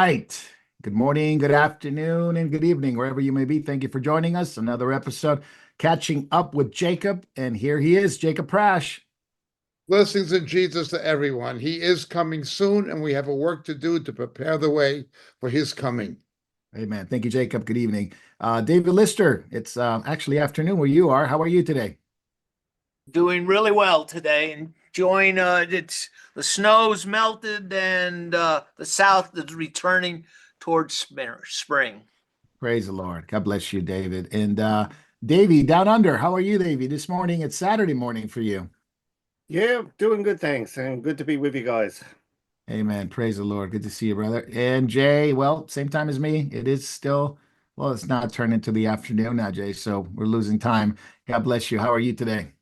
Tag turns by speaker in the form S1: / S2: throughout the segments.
S1: right. Good morning, good afternoon, and good evening, wherever you may be. Thank you for joining us. Another episode catching up with Jacob. And here he is, Jacob Prash.
S2: Blessings in Jesus to everyone. He is coming soon, and we have a work to do to prepare the way for his coming.
S1: Amen. Thank you, Jacob. Good evening. David Lister, it's actually afternoon where you are. How are you today?
S3: Doing really well today. Enjoying it's the snow's melted and the south is returning towards spring.
S1: Praise the Lord. God bless you, David. And Davey, down under, how are you, Davey? This morning, it's Saturday morning for you.
S4: Yeah, doing good, thanks, and good to be with you guys.
S1: Amen. Praise the Lord. Good to see you, brother. And Jay, well, same time as me. It is still, well, it's not turned into the afternoon now, Jay. So we're losing time. God bless you. How are you today?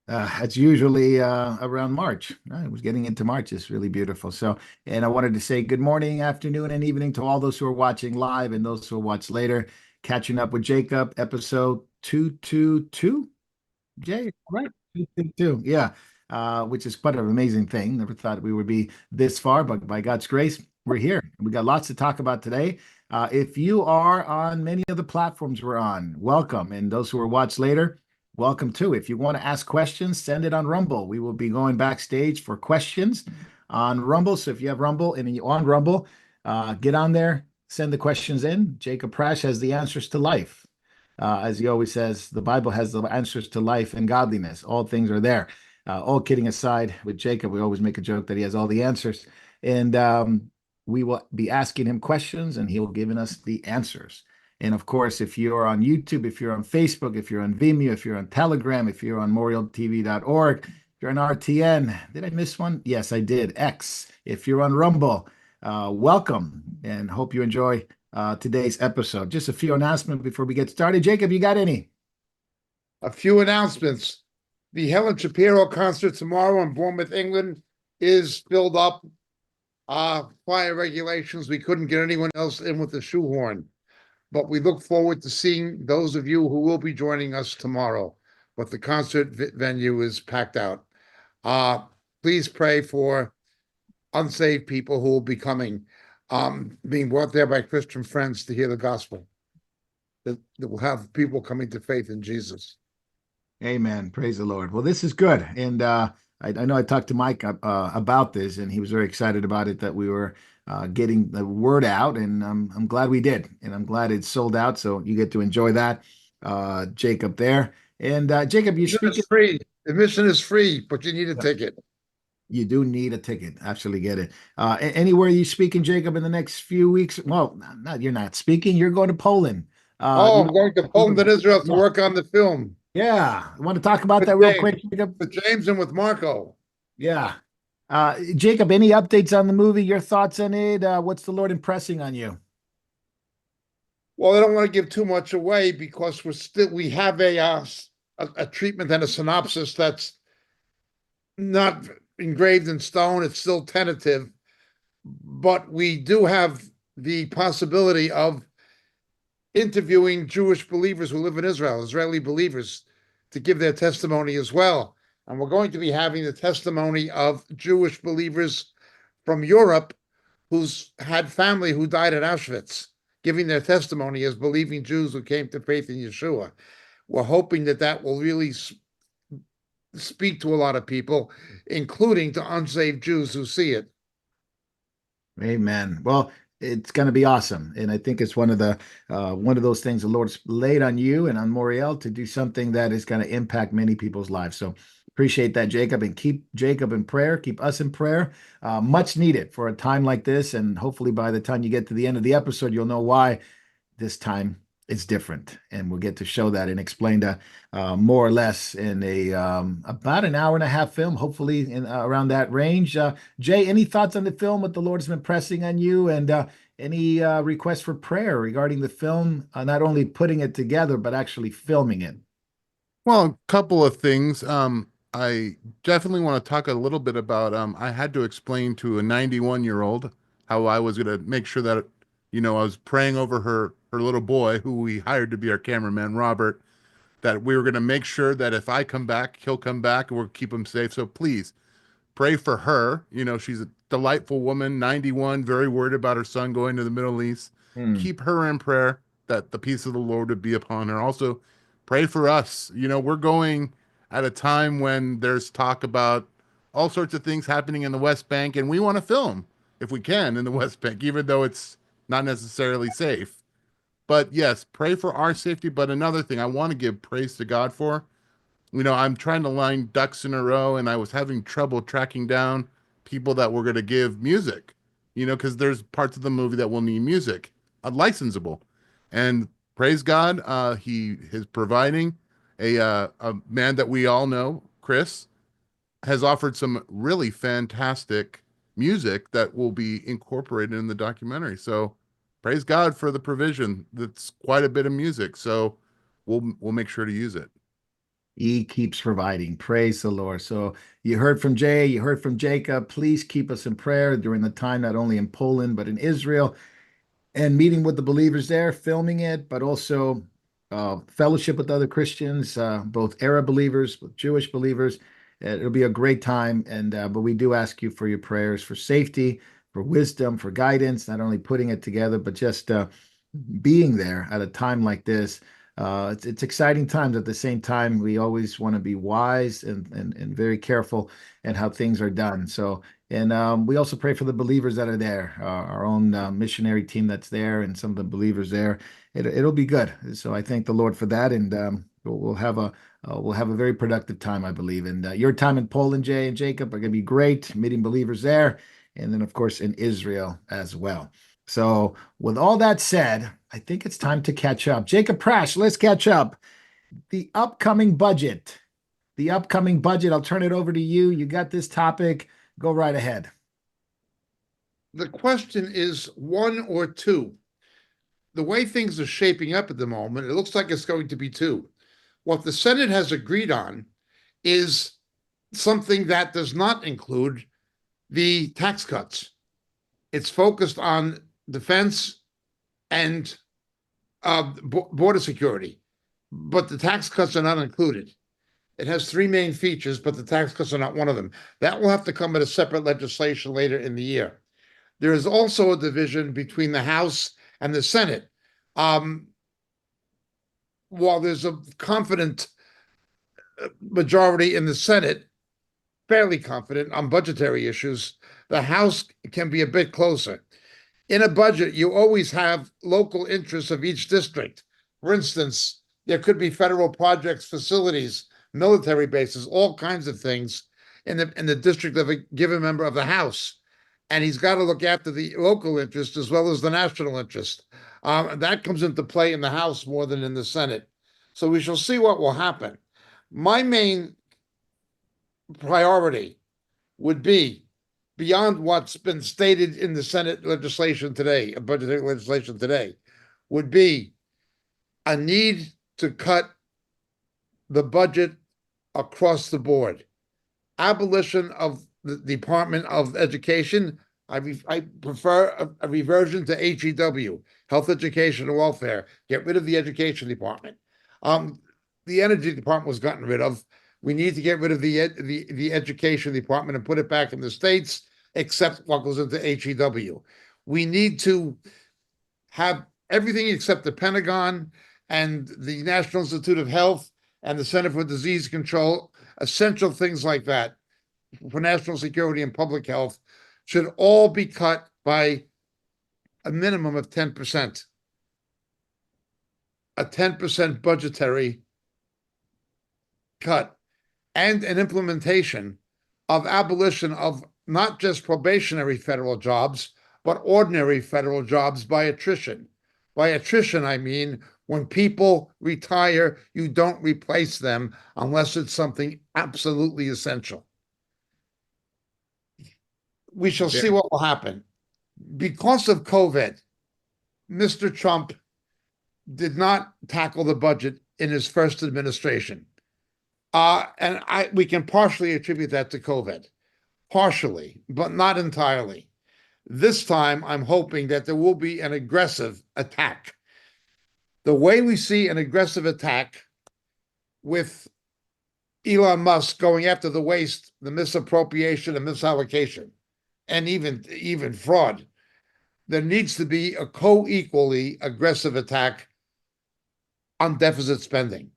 S1: It's usually around March. It was getting into March. It's really beautiful. So, and I wanted to say good morning, afternoon, and evening to all those who are watching live and those who will watch later. Catching up with Jacob, episode 222. Jay, right? 222. Yeah, which is quite an amazing thing. Never thought we would be this far, but by God's grace, we're here. We got lots to talk about today. If you are on many of the platforms we're on, welcome. And those who will watch later, welcome too. If you want to ask questions, send it on Rumble. We will be going backstage for questions on Rumble. So if you have Rumble and you're on Rumble, get on there, send the questions in. Jacob Prash has the answers to life. As he always says, the Bible has the answers to life and godliness. All things are there. All kidding aside, with Jacob, we always make a joke that he has all the answers. And we will be asking him questions and he'll giving us the answers. And of course, if you're on YouTube, if you're on Facebook, if you're on Vimeo, if you're on Telegram, if you're on memorialtv.org, if you're on RTN, did I miss one? Yes, I did. X. If you're on Rumble, welcome and hope you enjoy today's episode. Just a few announcements before we get started. Jacob, you got any?
S2: A few announcements. The Helen Shapiro concert tomorrow in Bournemouth, England is filled up. Fire regulations, we couldn't get anyone else in with the shoehorn. But we look forward to seeing those of you who will be joining us tomorrow. But the concert venue is packed out. Please pray for unsaved people who will be coming, being brought there by Christian friends to hear the gospel. That will have people coming to faith in Jesus.
S1: Amen. Praise the Lord. Well, this is good. And I know I talked to Mike about this, and he was very excited about it, that we were getting the word out, and I'm glad we did. And I'm glad it's sold out, so you get to enjoy that, Jacob there. And Jacob, you speak.
S2: It's free. Admission is free, but you need a ticket.
S1: You do need a ticket. Absolutely get it. Anywhere you speaking, Jacob, in the next few weeks? Well, not you're not speaking. You're going to Poland.
S2: I'm going to Poland and Israel to work on the film.
S1: Yeah, I want to talk about
S2: With
S1: that real
S2: James,
S1: quick, Jacob.
S2: with James and with Marco.
S1: Yeah. Jacob, any updates on the movie? Your thoughts on it? What's the Lord impressing on you?
S2: Well, I don't want to give too much away because we have a treatment and a synopsis that's not engraved in stone. It's still tentative, but we do have the possibility of interviewing Jewish believers who live in Israel, Israeli believers, to give their testimony as well. And we're going to be having the testimony of Jewish believers from Europe who's had family who died at Auschwitz, giving their testimony as believing Jews who came to faith in Yeshua. We're hoping that that will really speak to a lot of people, including to unsaved Jews who see it.
S1: Amen. Well, it's going to be awesome, and I think it's one of those things the Lord's laid on you and on Moriel to do something that is going to impact many people's lives. So appreciate that, Jacob, and keep Jacob in prayer. Keep us in prayer. Much needed for a time like this, and hopefully by the time you get to the end of the episode, you'll know why this time it's different, and we'll get to show that and explain that more or less in a about an hour and a half film, hopefully in around that range. Jay, any thoughts on the film? What the Lord's been pressing on you, and any requests for prayer regarding the film? Not only putting it together, but actually filming it.
S5: Well, a couple of things. I definitely want to talk a little bit about, I had to explain to a 91-year-old how I was going to make sure that, I was praying over her little boy who we hired to be our cameraman, Robert. that we were going to make sure that if I come back, he'll come back and we'll keep him safe. So please pray for her. You know, she's a delightful woman, 91, very worried about her son going to the Middle East.
S1: Hmm.
S5: Keep her in prayer that the peace of the Lord would be upon her. Also, pray for us. You know, we're going at a time when there's talk about all sorts of things happening in the West Bank, and we want to film if we can in the West Bank, even though it's not necessarily safe. But yes, pray for our safety. But another thing I want to give praise to God for, you know, I'm trying to line ducks in a row and I was having trouble tracking down people that were going to give music, you know, because there's parts of the movie that will need music, licensable. And praise God, he is providing a man that we all know, Chris, has offered some really fantastic music that will be incorporated in the documentary. So praise God for the provision. That's quite a bit of music. So we'll make sure to use it.
S1: He keeps providing. Praise the Lord. So you heard from Jay, you heard from Jacob. Please keep us in prayer during the time, not only in Poland, but in Israel, and meeting with the believers there, filming it, but also fellowship with other Christians, both Arab believers, both Jewish believers. It'll be a great time. And but we do ask you for your prayers for safety, for wisdom, for guidance, not only putting it together, but just being there at a time like this. It's exciting times. At the same time, we always want to be wise and very careful in how things are done. So, and we also pray for the believers that are there, our own missionary team that's there, and some of the believers there. It'll be good. So I thank the Lord for that, and we'll have a very productive time, I believe. And your time in Poland, Jay and Jacob, are going to be great, meeting believers there, and then of course in Israel as well. So, with all that said, I think it's time to catch up. Jacob Prash, let's catch up. The upcoming budget. The upcoming budget. I'll turn it over to you. You got this topic. Go right ahead.
S2: The question is one or two. The way things are shaping up at the moment, it looks like it's going to be two. What the Senate has agreed on is something that does not include the tax cuts. It's focused on defense and border security, but the tax cuts are not included. It has three main features, but the tax cuts are not one of them. That will have to come in a separate legislation later in the year. There is also a division between the House and the Senate. While there's a confident majority in the Senate, fairly confident on budgetary issues, the House can be a bit closer. In a budget, you always have local interests of each district. For instance, there could be federal projects, facilities, military bases, all kinds of things in the district of a given member of the House. And he's got to look after the local interest as well as the national interest. That comes into play in the House more than in the Senate. So we shall see what will happen. My main priority would be, beyond what's been stated in the Senate legislation today, budgetary legislation today, would be a need to cut the budget across the board. Abolition of the Department of Education. I prefer a reversion to HEW, Health, Education, and Welfare. Get rid of the Education Department. The Energy Department was gotten rid of. We need to get rid of the Education Department and put it back in the states, except what goes into HEW. We need to have everything except the Pentagon and the National Institute of Health and the Center for Disease Control, essential things like that for national security and public health should all be cut by a minimum of 10%. A 10% budgetary cut and an implementation of abolition of not just probationary federal jobs, but ordinary federal jobs by attrition. By attrition, I mean when people retire, you don't replace them unless it's something absolutely essential. We shall see what will happen. Because of COVID, Mr. Trump did not tackle the budget in his first administration. And we can partially attribute that to COVID. Partially, but not entirely. This time, I'm hoping that there will be an aggressive attack. The way we see an aggressive attack with Elon Musk going after the waste, the misappropriation and misallocation, and even fraud. There needs to be a co-equally aggressive attack on deficit spending.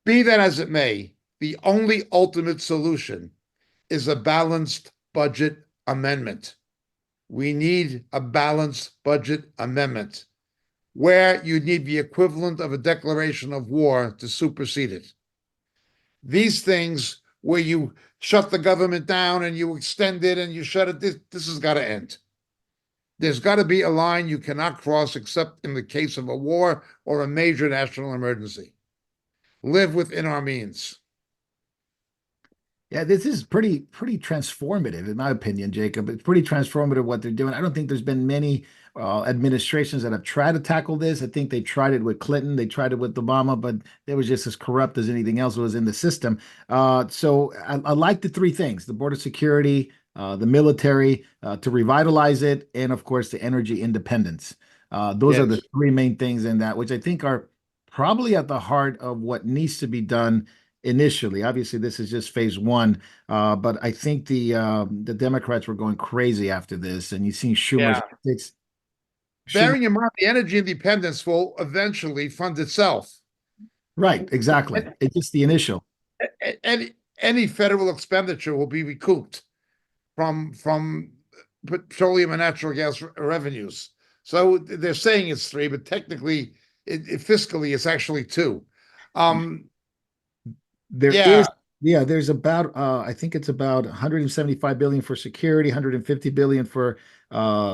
S2: Be that as it may, the only ultimate solution is a balanced budget amendment. We need a balanced budget amendment where you need the equivalent of a declaration of war to supersede it. These things where you shut the government down and you extend it and you shut it, this has got to end. There's got to be a line you cannot cross except in the case of a war or a major national emergency. Live within our means.
S1: Yeah, this is pretty transformative, in my opinion, Jacob. It's pretty transformative what they're doing. I don't think there's been many administrations that have tried to tackle this. I think they tried it with Clinton, they tried it with Obama, but they was just as corrupt as anything else was in the system. So I like the three things: the border security, the military, to revitalize it, and of course the energy independence. Those are the
S2: Yes.
S1: three main things in that, which I think are probably at the heart of what needs to be done initially. Obviously, this is just phase one, but I think the Democrats were going crazy after this, and you see Schumer's
S2: Yeah.
S1: it's Schumer,
S2: Bearing in mind the energy independence will eventually fund itself.
S1: right, exactly. It's just the initial.
S2: Any federal expenditure will be recouped from petroleum and natural gas revenues. So they're saying it's three, but technically, fiscally, it's actually two.
S1: There
S2: Yeah,
S1: is, yeah, there's about I think it's about 175 billion for security, 150 billion for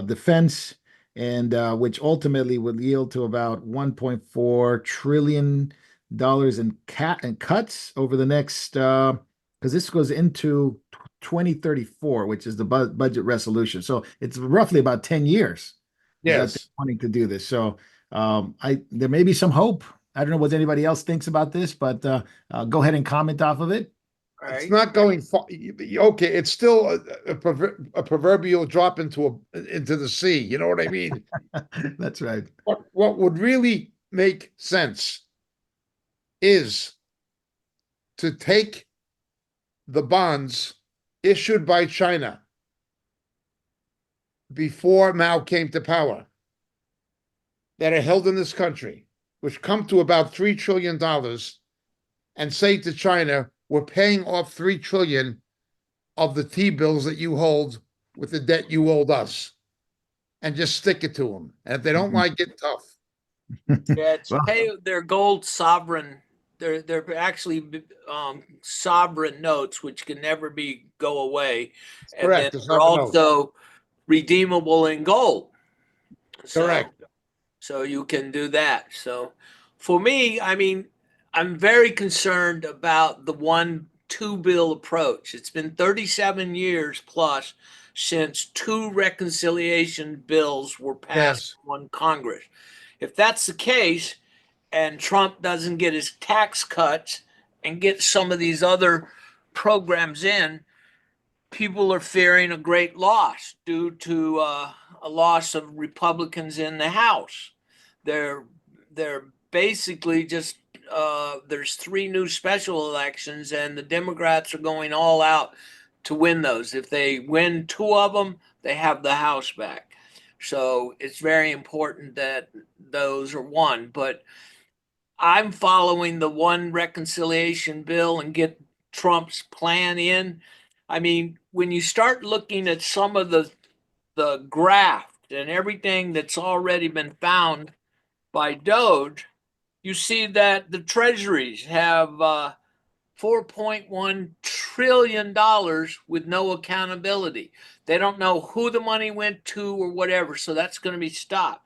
S1: defense, and which ultimately would yield to about 1.4 trillion dollars in cuts over the next because this goes into 2034, which is the budget resolution. So it's roughly about 10 years that they're
S2: yes.
S1: wanting to do this. So I there may be some hope. I don't know what anybody else thinks about this, but go ahead and comment off of it.
S2: It's
S3: Right.
S2: not going far. Okay, it's still a proverbial drop into the sea. You know what I mean?
S1: That's right.
S2: What would really make sense is to take the bonds issued by China before Mao came to power that are held in this country, which come to about $3 trillion, and say to China, we're paying off 3 trillion of the T-bills that you hold with the debt you owed us, and just stick it to them. And if they don't like it, tough.
S3: Yeah, it's
S1: Well,
S3: pay their gold sovereign. They're actually sovereign notes, which can never be go away, and then
S2: Correct. The
S3: they're
S2: sovereign notes.
S3: also redeemable in gold. So
S2: Correct.
S3: so you can do that. So for me, I mean, I'm very concerned about the 1-2 bill approach. It's been 37 years plus since two reconciliation bills were passed
S2: Yes.
S3: on Congress. If that's the case, and Trump doesn't get his tax cuts and get some of these other programs in, people are fearing a great loss due to a loss of Republicans in the House. They're they're basically just there's three new special elections, and the Democrats are going all out to win those. If they win two of them, they have the House back. So it's very important that those are won. But I'm following the one reconciliation bill and get Trump's plan in. I mean, when you start looking at some of the graft and everything that's already been found by Doge, you see that the treasuries have $4.1 trillion with no accountability. They don't know who the money went to or whatever, so that's going to be stopped.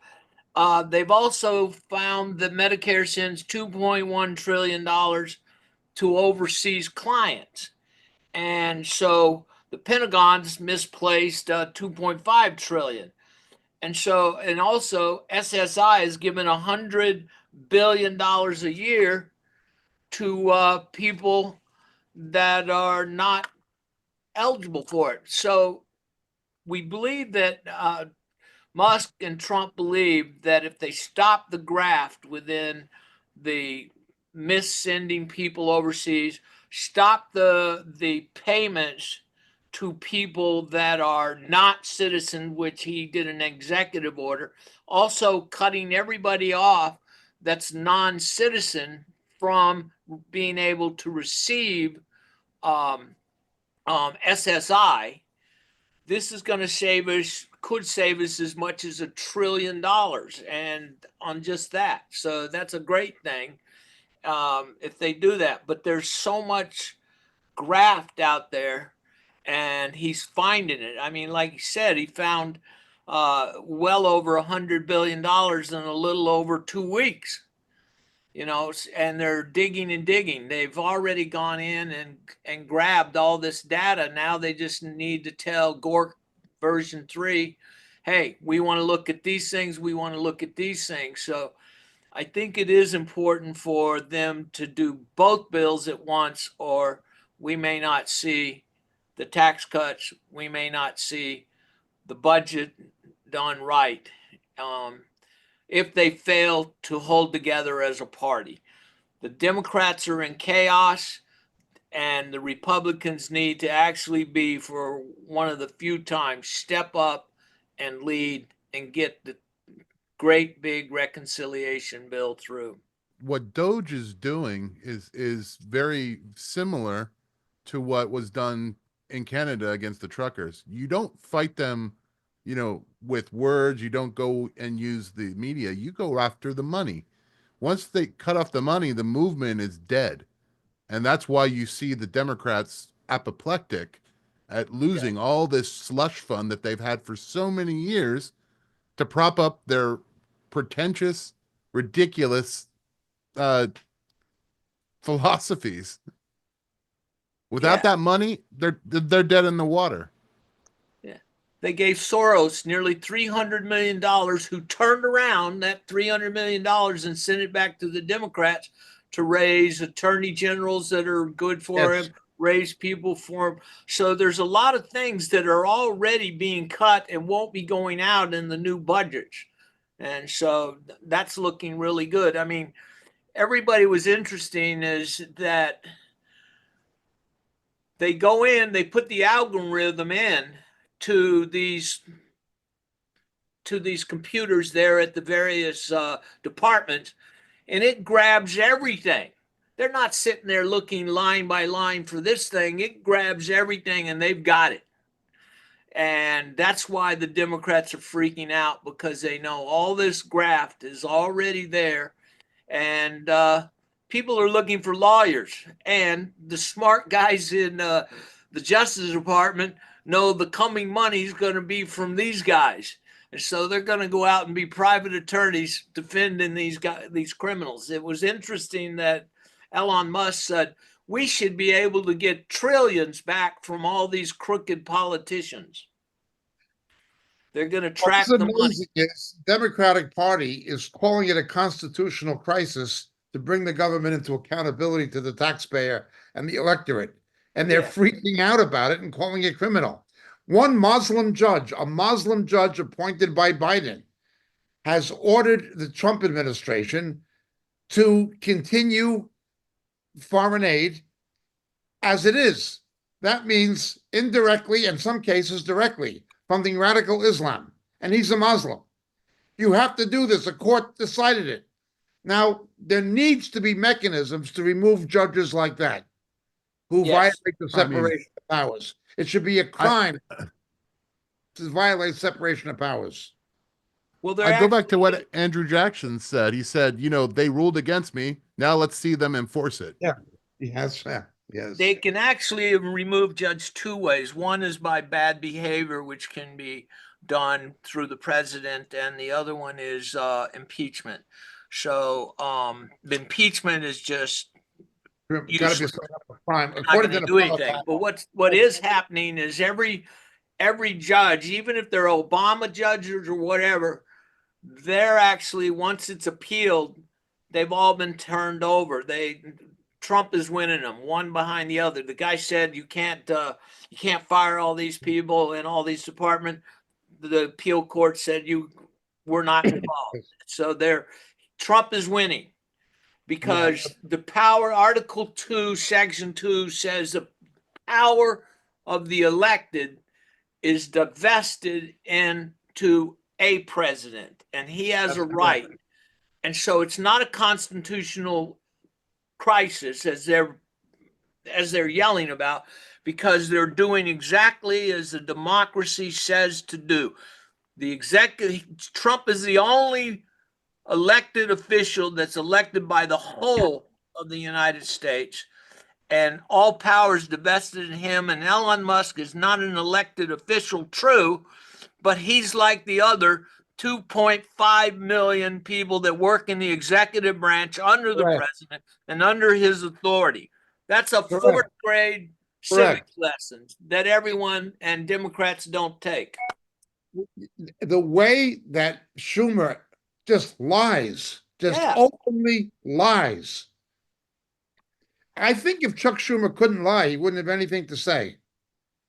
S3: They've also found that Medicare sends $2.1 trillion to overseas clients. And so the Pentagon's misplaced 2.5 trillion. And so, and also SSI is given $100 billion a year to people that are not eligible for it. So we believe that Musk and Trump believe that if they stop the graft within the miss sending people overseas, stop the payments to people that are not citizens, which he did an executive order, also cutting everybody off that's non-citizen from being able to receive SSI. This is going to save us, could save us as much as $1 trillion, and on just that. So that's a great thing if they do that. But there's so much graft out there, and he's finding it. I mean, like he said, he found well over $100 billion in a little over 2 weeks. And they're digging and digging. They've already gone in and grabbed all this data. Now they just need to tell Gore version 3, hey, we want to look at these things. We want to look at these things. So I think it is important for them to do both bills at once, or we may not see the tax cuts. We may not see the budget done right. If they fail to hold together as a party. The Democrats are in chaos, and the Republicans need to actually be, for one of the few times, step up and lead and get the great big reconciliation bill through.
S5: What Doge is doing is very similar to what was done in Canada against the truckers. You don't fight them, with words. You don't go and use the media. You go after the money. Once they cut off the money, the movement is dead. And that's why you see the Democrats apoplectic at losing all this slush fund that they've had for so many years to prop up their pretentious, ridiculous philosophies. Without that money, they're dead in the water.
S3: They gave Soros nearly $300 million, who turned around that $300 million and sent it back to the Democrats to raise attorney generals that are good for him, raise people for him. So there's a lot of things that are already being cut and won't be going out in the new budgets. And so that's looking really good. I mean, everybody was interesting is that they go in, they put the algorithm in to these computers there at the various departments, and it grabs everything. They're not sitting there looking line by line for this thing. It grabs everything, and they've got it. And that's why the Democrats are freaking out, because they know all this graft is already there, and people are looking for lawyers. And the smart guys in the Justice Department know the coming money is going to be from these guys. And so they're going to go out and be private attorneys defending these criminals. It was interesting that Elon Musk said, we should be able to get trillions back from all these crooked politicians. They're going to track the money.
S2: What's amazing is the Democratic Party is calling it a constitutional crisis to bring the government into accountability to the taxpayer and the electorate. And they're freaking out about it and calling it criminal. One Muslim judge, a Muslim judge appointed by Biden, has ordered the Trump administration to continue foreign aid as it is. That means indirectly, in some cases directly, funding radical Islam. And he's a Muslim. You have to do this. The court decided it. Now, there needs to be mechanisms to remove judges like that who violate the separation of powers. It should be a crime to violate separation of powers.
S3: Well,
S5: I go back to what Andrew Jackson said. He said, they ruled against me. Now let's see them enforce it.
S2: Yeah. Yes. Yes.
S3: They can actually remove judge two ways. One is by bad behavior, which can be done through the president, and the other one is impeachment. So the impeachment is just
S2: got to be a crime.
S3: According to anything. But what is happening is every judge, even if they're Obama judges or whatever, they're actually, once it's appealed, they've all been turned over. Trump is winning them one behind the other. The guy said you can't fire all these people in all these departments. The appeal court said we're not involved. So Trump is winning because the power, Article 2, Section 2 says the power of the elected is divested into a president, and he has a right. And so it's not a constitutional crisis as they're yelling about, because they're doing exactly as the democracy says to do. The executive, Trump is the only elected official that's elected by the whole of the United States, and all power is divested in him. And Elon Musk is not an elected official, true, but he's like the other 2.5 million people that work in the executive branch under the president and under his authority. That's a fourth grade civics lesson that everyone and Democrats don't take.
S2: The way that Schumer just lies, openly lies. I think if Chuck Schumer couldn't lie, he wouldn't have anything to say.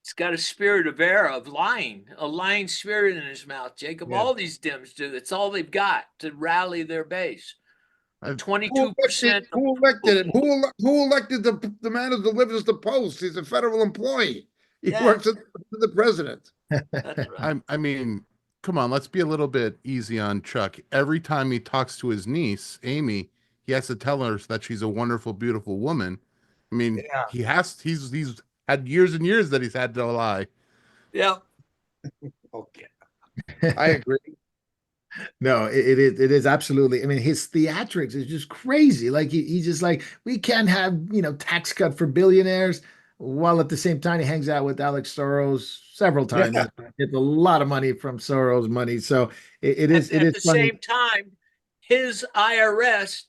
S3: He's got a spirit of error, of lying, a lying spirit in his mouth, Jacob. Yeah. All these Dems do. It's all they've got to rally their base. 22%.
S2: Who elected him? Who elected the man who delivers the post? He's a federal employee. He works for the president.
S3: That's right.
S5: I mean, come on, let's be a little bit easy on Chuck. Every time he talks to his niece, Amy, he has to tell her that she's a wonderful, beautiful woman. I mean, he's had years and years that he's had to lie.
S3: Yeah.
S2: Okay. I agree.
S1: No, it is absolutely. I mean, his theatrics is just crazy. Like he's just like, we can't have, tax cut for billionaires, while at the same time he hangs out with Alex Soros several times. Yeah. Gets a lot of money from Soros money. So it is
S3: at the
S1: funny.
S3: Same time, his IRS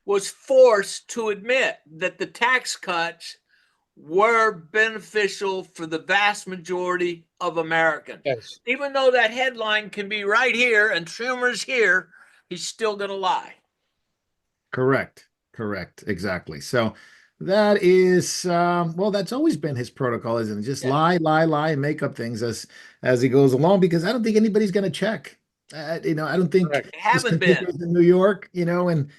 S3: was forced to admit that the tax cuts were beneficial for the vast majority of Americans.
S2: Yes.
S3: Even though that headline can be right here and Schumer's here, he's still going to lie.
S1: Correct. Exactly. So that is, that's always been his protocol, isn't it? Just lie, and make up things as he goes along, because I don't think anybody's going to check. I don't think
S3: they haven't been
S1: in New York, and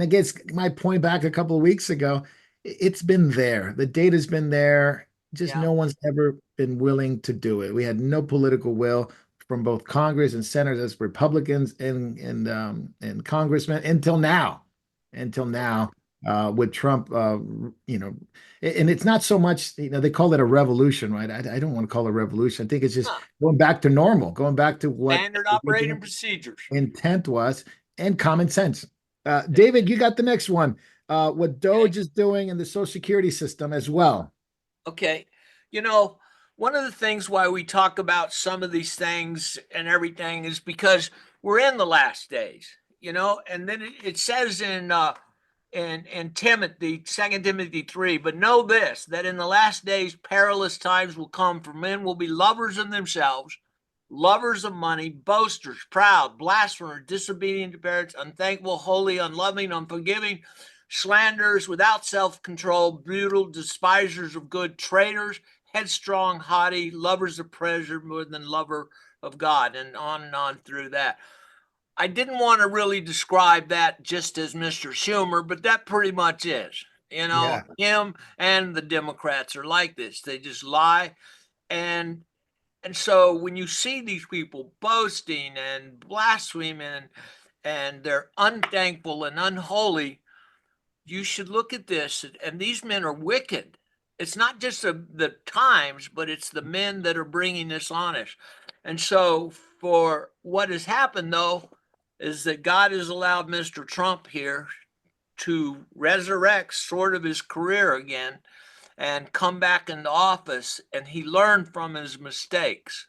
S1: against my point back a couple of weeks ago, it's been there. The data's been there. Just no one's ever been willing to do it. We had no political will from both Congress and senators, Republicans and congressmen until now. With Trump, and it's not so much, they call it a revolution, right? I don't want to call it a revolution. I think it's just going back to normal, going back to what
S3: standard operating procedures
S1: intent was, and common sense. David, you got the next one. What Doge is doing in the Social Security system as well.
S3: Okay. One of the things why we talk about some of these things and everything is because we're in the last days, and then it says in Timothy, 2 Timothy 3, but know this, that in the last days perilous times will come, for men will be lovers of themselves, lovers of money, boasters, proud, blasphemers, disobedient to parents, unthankful, holy, unloving, unforgiving, slanderers, without self-control, brutal, despisers of good, traitors, headstrong, haughty, lovers of pleasure more than lover of God, and on through that. I didn't want to really describe that just as Mr. Schumer, but that pretty much is. Him and the Democrats are like this. They just lie. And so when you see these people boasting and blaspheming and they're unthankful and unholy, you should look at this. And these men are wicked. It's not just the times, but it's the men that are bringing this on us. And so for what has happened, though, is that God has allowed Mr. Trump here to resurrect sort of his career again and come back into office. And he learned from his mistakes.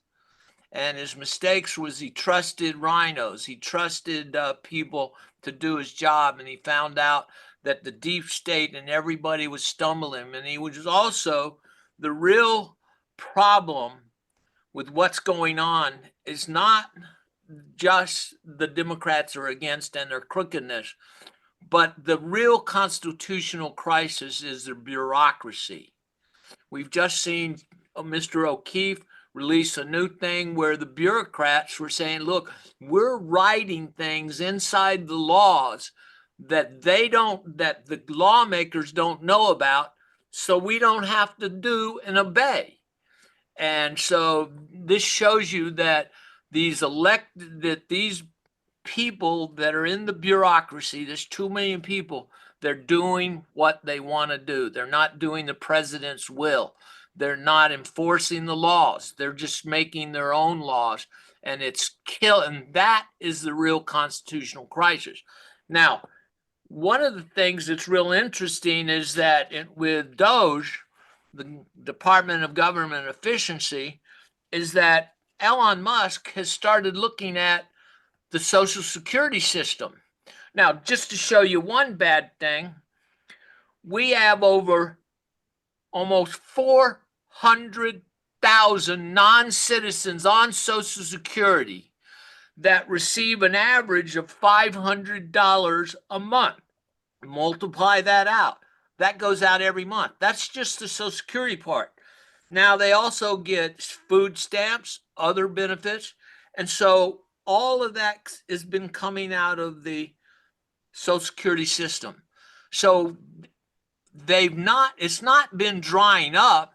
S3: And his mistakes was he trusted rhinos. He trusted people to do his job. And he found out that the deep state and everybody was stumbling. And he was also the real problem with what's going on is not just the Democrats are against and their crookedness, but the real constitutional crisis is the bureaucracy. We've just seen Mr. O'Keefe release a new thing where the bureaucrats were saying, look, we're writing things inside the laws that that the lawmakers don't know about, so we don't have to do and obey. And so this shows you that these people that are in the bureaucracy, there's 2 million people, they're doing what they want to do. They're not doing the president's will. They're not enforcing the laws. They're just making their own laws. And it's killing. That is the real constitutional crisis. Now, one of the things that's real interesting is that with DOGE, the Department of Government Efficiency, is that Elon Musk has started looking at the Social Security system. Now, just to show you one bad thing, we have over almost 400,000 non-citizens on Social Security that receive an average of $500 a month. Multiply that out. That goes out every month. That's just the Social Security part. Now, they also get food stamps, other benefits. And so all of that has been coming out of the Social Security system. So it's not been drying up.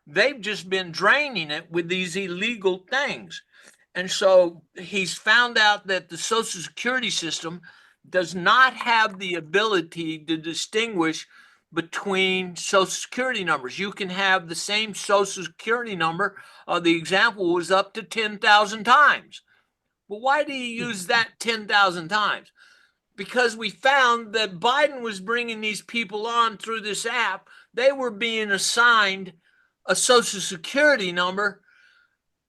S3: They've just been draining it with these illegal things. And so he's found out that the Social Security system does not have the ability to distinguish between Social Security numbers. You can have the same Social Security number. The example was up to 10,000 times. Well, why do you use that 10,000 times? Because we found that Biden was bringing these people on through this app. They were being assigned a Social Security number,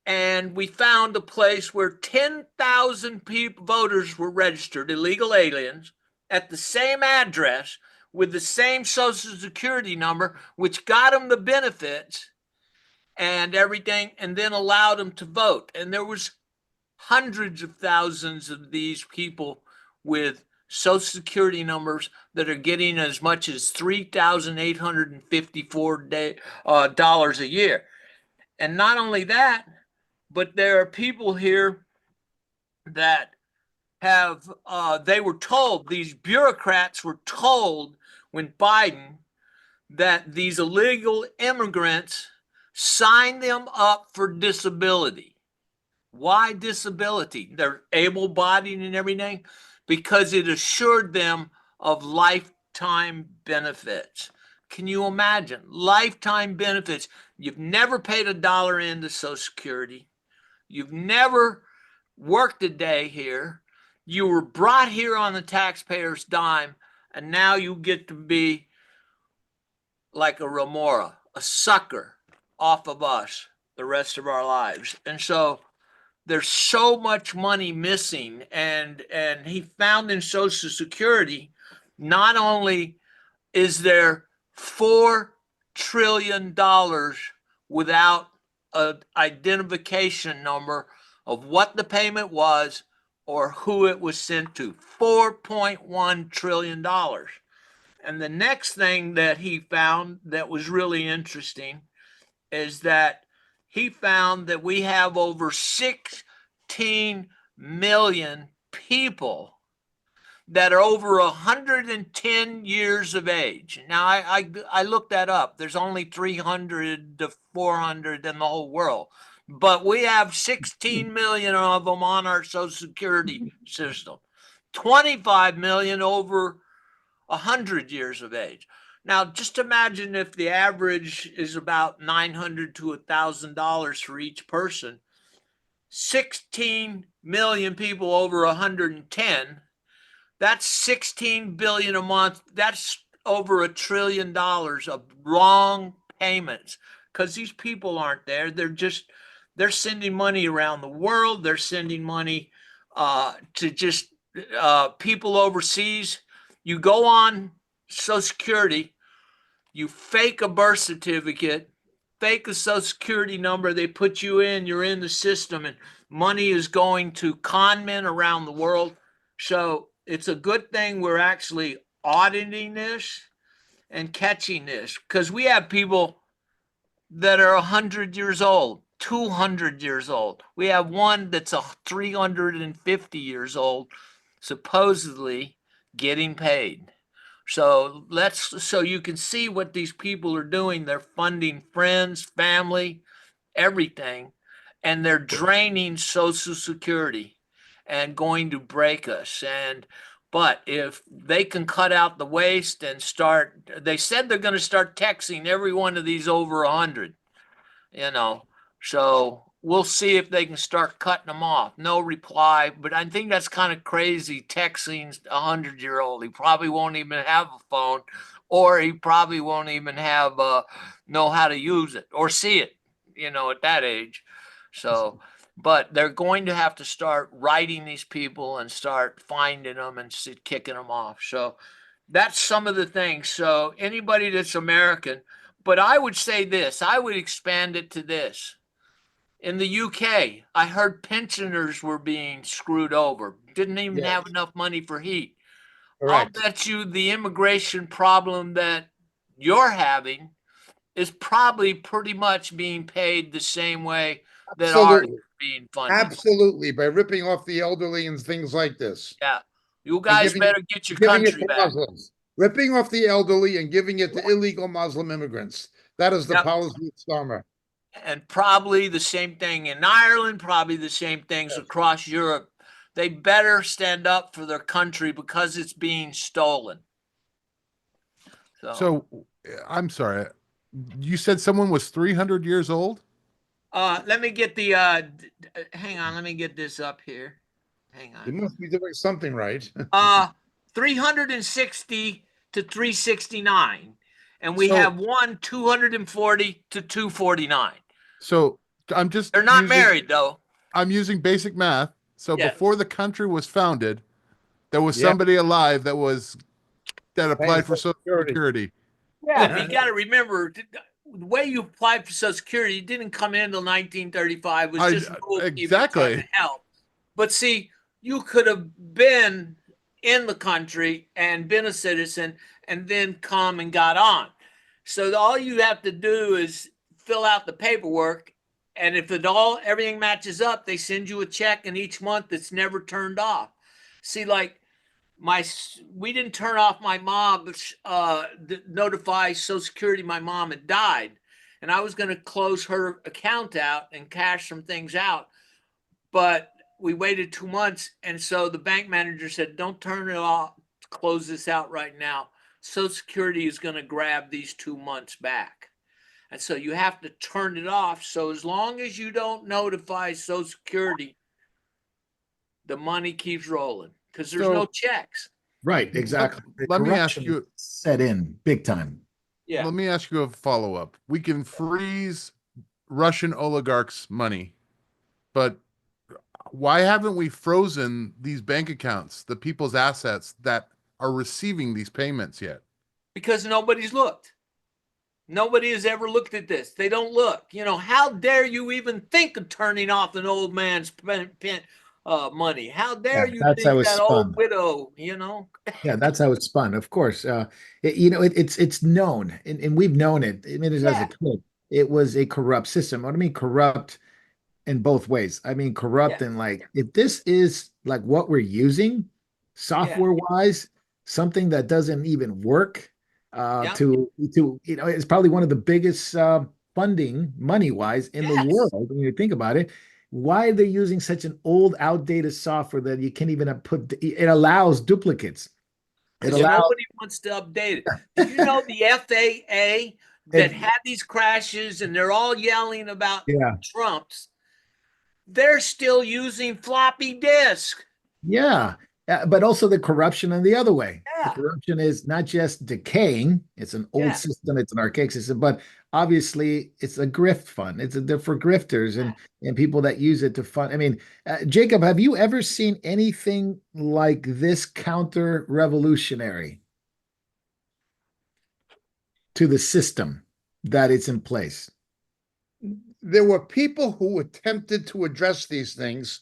S3: and we found a place where 10,000 voters were registered, illegal aliens, at the same address with the same Social Security number, which got them the benefits and everything, and then allowed them to vote. And there was hundreds of thousands of these people with Social Security numbers that are getting as much as $3,854 a year. And not only that, but there are people here that have, they were told, these bureaucrats were told when Biden, that these illegal immigrants signed them up for disability. Why disability? They're able-bodied and everything, because it assured them of lifetime benefits. Can you imagine? Lifetime benefits. You've never paid $1 into Social Security. You've never worked a day here. You were brought here on the taxpayer's dime, and now you get to be like a remora, a sucker off of us the rest of our lives. And so there's so much money missing, and he found in Social Security, not only is there $4 trillion without an identification number of what the payment was or who it was sent to, $4.1 trillion. And the next thing that he found that was really interesting is that he found that we have over 16 million people that are over 110 years of age. Now, I looked that up. There's only 300 to 400 in the whole world. But we have 16 million of them on our Social Security system. 25 million over 100 years of age. Now, just imagine if the average is about $900 to $1,000 for each person. 16 million people over 110. That's 16 billion a month. That's over $1 trillion of wrong payments, because these people aren't there. They're sending money around the world. They're sending money to just people overseas. You go on Social Security, you fake a birth certificate, fake a Social Security number, they put you in, you're in the system, and money is going to con men around the world. So it's a good thing we're actually auditing this and catching this, because we have people that are 100 years old, 200 years old. We have one that's 350 years old, supposedly, getting paid. So so you can see what these people are doing. They're funding friends, family, everything, and they're draining Social Security and going to break us. But if they can cut out the waste and start, they said they're going to start taxing every one of these over 100, you know. So we'll see if they can start cutting them off. No reply, but I think that's kind of crazy texting a 100-year-old. He probably won't even have a phone, or he probably won't even have know how to use it or see it, at that age. So, but they're going to have to start writing these people and start finding them and kicking them off. So that's some of the things. So anybody that's American, but I would say this, I would expand it to this. In the UK, I heard pensioners were being screwed over, didn't even
S2: Yes,
S3: have enough money for heat. I'll
S2: correct.
S3: bet you the immigration problem that you're having is probably pretty much being paid the same way that ours
S2: Absolutely.
S3: is being funded.
S2: Absolutely. By ripping off the elderly and things like this.
S3: Yeah. You
S2: And
S3: guys better get your
S2: giving it
S3: country
S2: to
S3: back.
S2: Muslims. Ripping off the elderly and giving it to illegal Muslim immigrants. That is the
S3: Yep.
S2: policy of Starmer.
S3: And probably the same thing in Ireland, probably the same things across Europe. They better stand up for their country because it's being stolen.
S5: So I'm sorry. You said someone was 300 years old?
S3: Let me get the hang on, let me get this up here. Hang
S2: You
S3: on.
S2: must be doing something right.
S3: 360 to 369. And we
S5: So-
S3: have one 240 to 249.
S5: So I'm just
S3: They're not married though.
S5: I'm using basic math. So
S3: Yes.
S5: before the country was founded, there was
S2: Yeah.
S5: somebody alive that applied for Social
S2: Security.
S5: Security.
S3: Yeah, but you got to remember the way you applied for Social Security didn't come in until 1935. It was just
S5: exactly
S3: trying to help. But see, you could have been in the country and been a citizen and then come and got on. So all you have to do is fill out the paperwork, and if everything matches up, they send you a check, and each month it's never turned off. See, like we didn't turn off my mom notify Social Security my mom had died, and I was going to close her account out and cash some things out, but we waited 2 months, and so the bank manager said, don't turn it off, close this out right now. Social Security is going to grab these 2 months back, and so you have to turn it off. So as long as you don't notify Social Security, the money keeps rolling because there's no checks.
S1: Right, exactly.
S5: Let me ask
S1: Corruption
S5: you.
S1: set in big time.
S3: Yeah.
S5: Let me ask you a follow-up. We can freeze Russian oligarchs' money, but why haven't we frozen these bank accounts, the people's assets that are receiving these payments yet?
S3: Because nobody's looked. Nobody has ever looked at this. They don't look. How dare you even think of turning off an old man's money? How dare you
S1: that's how
S3: think
S1: it's
S3: that
S1: spun.
S3: old widow,
S1: Yeah, that's how it's spun. Of course, it's known, and we've known it. I mean, as a kid, it was a corrupt system. What I mean, corrupt in both ways. I mean, corrupt
S3: Yeah.
S1: in like if this is like what we're using software wise, something that doesn't even work.
S3: Yeah.
S1: To it's probably one of the biggest funding money wise in the
S3: Yes.
S1: world when you think about it. Why are they using such an old, outdated software that you can't even put? It allows duplicates. It
S3: Because
S1: allows.
S3: nobody wants to update it. Did you know the FAA that had these crashes and they're all yelling about
S1: Yeah.
S3: Trump's? They're still using floppy disk.
S1: Yeah. But also the corruption in the other way. The
S3: Yeah.
S1: corruption is not just decaying, it's an old
S3: Yeah.
S1: system, it's an archaic system, but obviously it's a grift fund. They're for grifters and people that use it to fund. I mean, Jacob, have you ever seen anything like this counter revolutionary to the system that it's in place?
S2: There were people who attempted to address these things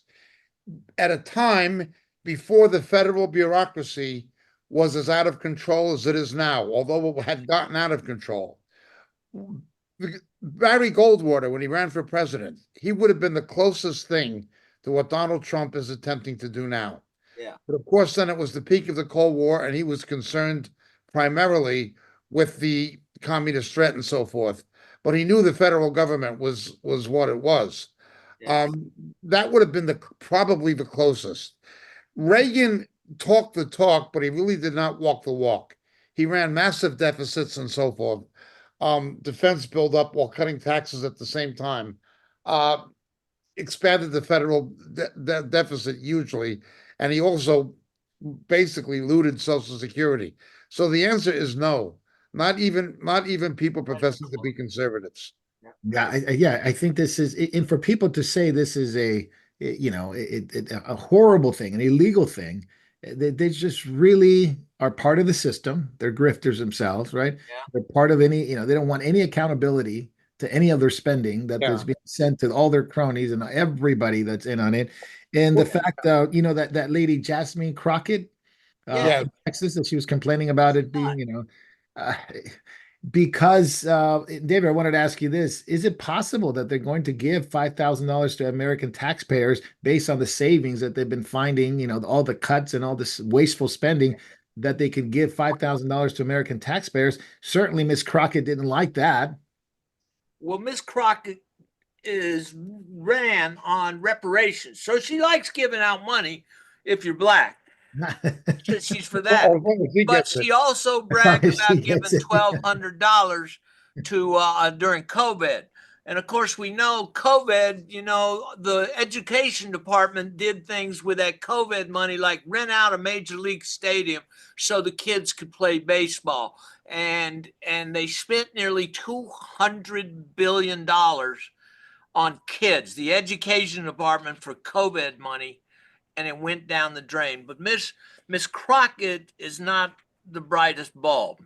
S2: at a time before the federal bureaucracy was as out of control as it is now, although it had gotten out of control. Barry Goldwater, when he ran for president, he would have been the closest thing to what Donald Trump is attempting to do now.
S3: Yeah.
S2: But of course, then it was the peak of the Cold War, and he was concerned primarily with the communist threat and so forth. But he knew the federal government was what it was.
S3: Yeah.
S2: That would have been probably the closest. Reagan talked the talk, but he really did not walk the walk. He ran massive deficits and so forth. Defense build up while cutting taxes at the same time. Uh, Expanded the federal deficit hugely, and he also basically looted Social Security. So the answer is no. Not even people professing to be conservatives.
S1: Yeah, I think this is, and for people to say this is a horrible thing, an illegal thing, they just really are part of the system. They're grifters themselves, right?
S3: Yeah.
S1: They're part of any, they don't want any accountability to any of their spending that is
S2: Yeah.
S1: being sent to all their cronies and everybody that's in on it. And the fact, that lady Jasmine Crockett,
S3: Yeah.
S1: from Texas, that she was complaining about it being, uh, because David, I wanted to ask you this. Is it possible that they're going to give $5,000 to American taxpayers based on the savings that they've been finding, all the cuts and all this wasteful spending, that they could give $5,000 to American taxpayers? Certainly, Miss Crockett didn't like that.
S3: Well, Miss Crockett ran on reparations, so she likes giving out money if you're black. She's for that.
S2: As long as he
S3: But
S2: gets it.
S3: she also
S1: long
S3: bragged
S1: as she
S3: about giving
S1: gets it.
S3: $1,200 to during COVID. And of course, we know COVID, the education department did things with that COVID money, like rent out a major league stadium so the kids could play baseball. And they spent nearly $200 billion on kids, the education department, for COVID money, and it went down the drain. But Miss Crockett is not the brightest bulb,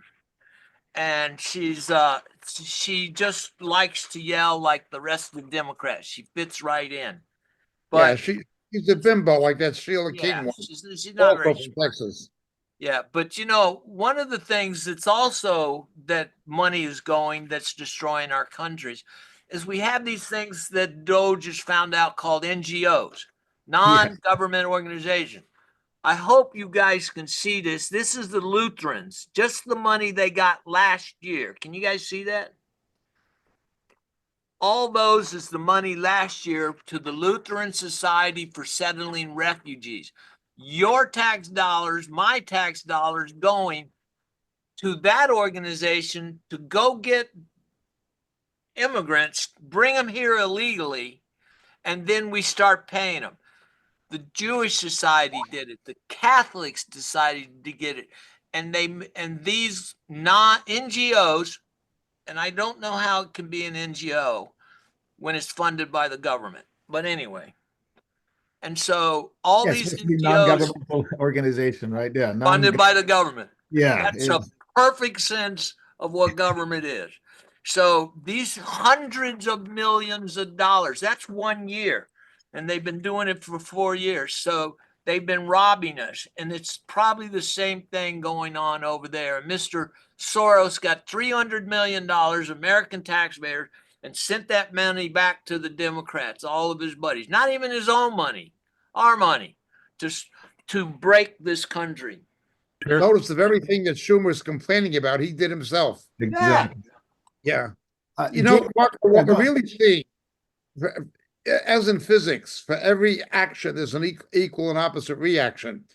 S3: and she just likes to yell like the rest of the Democrats. She fits right in,
S2: Yeah,
S3: but
S2: she's a bimbo like that Sheila
S3: yeah,
S2: King was,
S3: she's not very
S2: also from
S3: smart.
S2: Texas.
S3: Yeah, but one of the things that's also that money is going that's destroying our countries is we have these things that Doe just found out called NGOs, non-government organization. I hope you guys can see this. This is the Lutherans, just the money they got last year. Can you guys see that? All those is the money last year to the Lutheran Society for Settling Refugees. Your tax dollars, my tax dollars, going to that organization to go get immigrants, bring them here illegally, and then we start paying them. The Jewish Society did it. The Catholics decided to get it, and these non-NGOs, and I don't know how it can be an NGO when it's funded by the government, but anyway. And so all
S1: Yes,
S3: these
S1: supposed to be
S3: NGOs
S1: non-governmental organization, right? Yeah,
S3: funded by the government.
S1: yeah,
S3: That's a perfect sense of what government is. So these hundreds of millions of dollars, that's 1 year. And they've been doing it for 4 years. So they've been robbing us. And it's probably the same thing going on over there. Mr. Soros got $300 million, American taxpayers, and sent that money back to the Democrats, all of his buddies. Not even his own money, our money, to break this country.
S5: Sure.
S2: Notice the very thing that Schumer's complaining about, he did himself.
S1: exactly.
S2: Yeah.
S1: Dave-
S2: Mark,
S1: yeah,
S2: what
S1: go
S2: we're
S1: ahead.
S2: really seeing, as in physics, for every action, there's an equal and opposite reaction.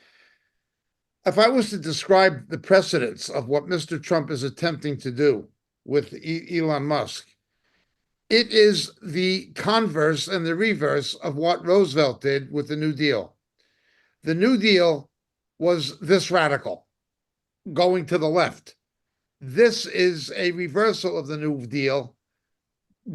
S2: If I was to describe the precedents of what Mr. Trump is attempting to do with Elon Musk, it is the converse and the reverse of what Roosevelt did with the New Deal. The New Deal was this radical, going to the left. This is a reversal of the New Deal,